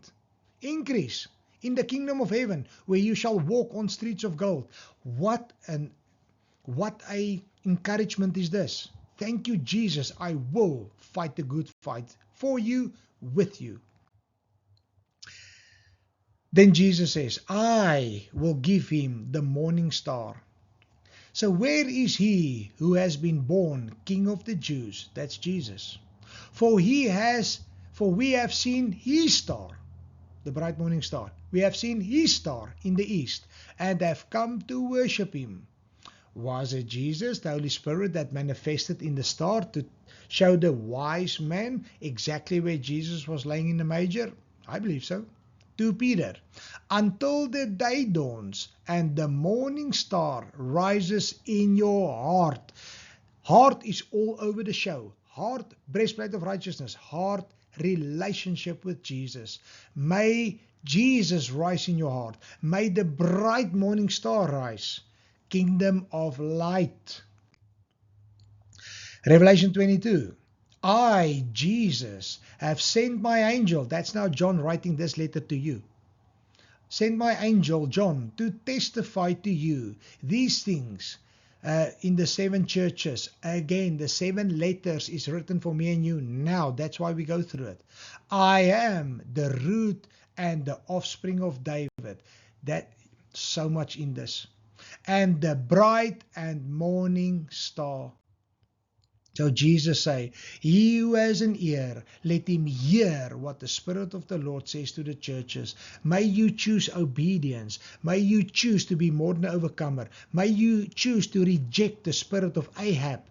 increase in the kingdom of heaven, where you shall walk on streets of gold. What a encouragement is this. Thank you, Jesus. I will fight the good fight for you, with you. Then Jesus says, I will give him the morning star. So where is he who has been born King of the Jews? That's Jesus. For we have seen his star, the bright morning star. We have seen his star in the east and have come to worship him. Was it Jesus, the Holy Spirit, that manifested in the star to show the wise men exactly where Jesus was laying in the manger? I believe so. 2 Peter, until the day dawns and the morning star rises in your heart. Heart is all over the show. Heart, breastplate of righteousness. Heart, relationship with Jesus. May Jesus rise in your heart. May the bright morning star rise. Kingdom of light. Revelation 22. I, Jesus, have sent my angel. That's now John writing this letter to you. Send my angel, John, to testify to you these things in the 7 churches. Again, the 7 letters is written for me and you now. That's why we go through it. I am the root and the offspring of David. That so much in this. And the bright and morning star. So Jesus say, he who has an ear, let him hear what the Spirit of the Lord says to the churches. May you choose obedience. May you choose to be more than an overcomer. May you choose to reject the spirit of Ahab,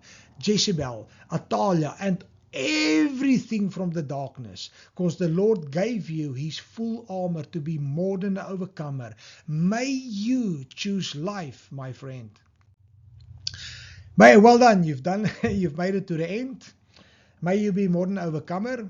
Jezebel, Athaliah, and everything from the darkness. Because the Lord gave you his full armor to be more than an overcomer. May you choose life, my friend. Well done, you've made it to the end. May you be more than an overcomer.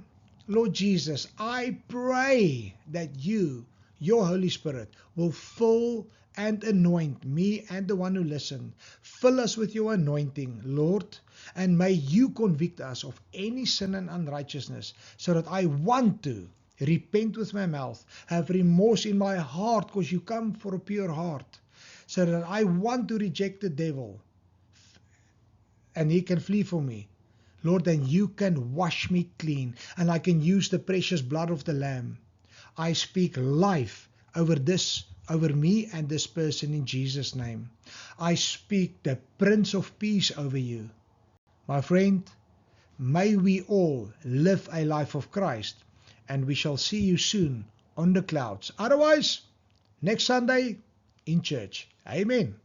Lord Jesus, I pray that you, your Holy Spirit, will fill and anoint me and the one who listens. Fill us with your anointing, Lord, and may you convict us of any sin and unrighteousness, so that I want to repent with my mouth, have remorse in my heart, because you come for a pure heart, so that I want to reject the devil, and he can flee from me. Lord, then you can wash me clean, and I can use the precious blood of the Lamb. I speak life over me and this person in Jesus' name. I speak the Prince of Peace over you. My friend, may we all live a life of Christ, and we shall see you soon on the clouds. Otherwise, next Sunday in church. Amen.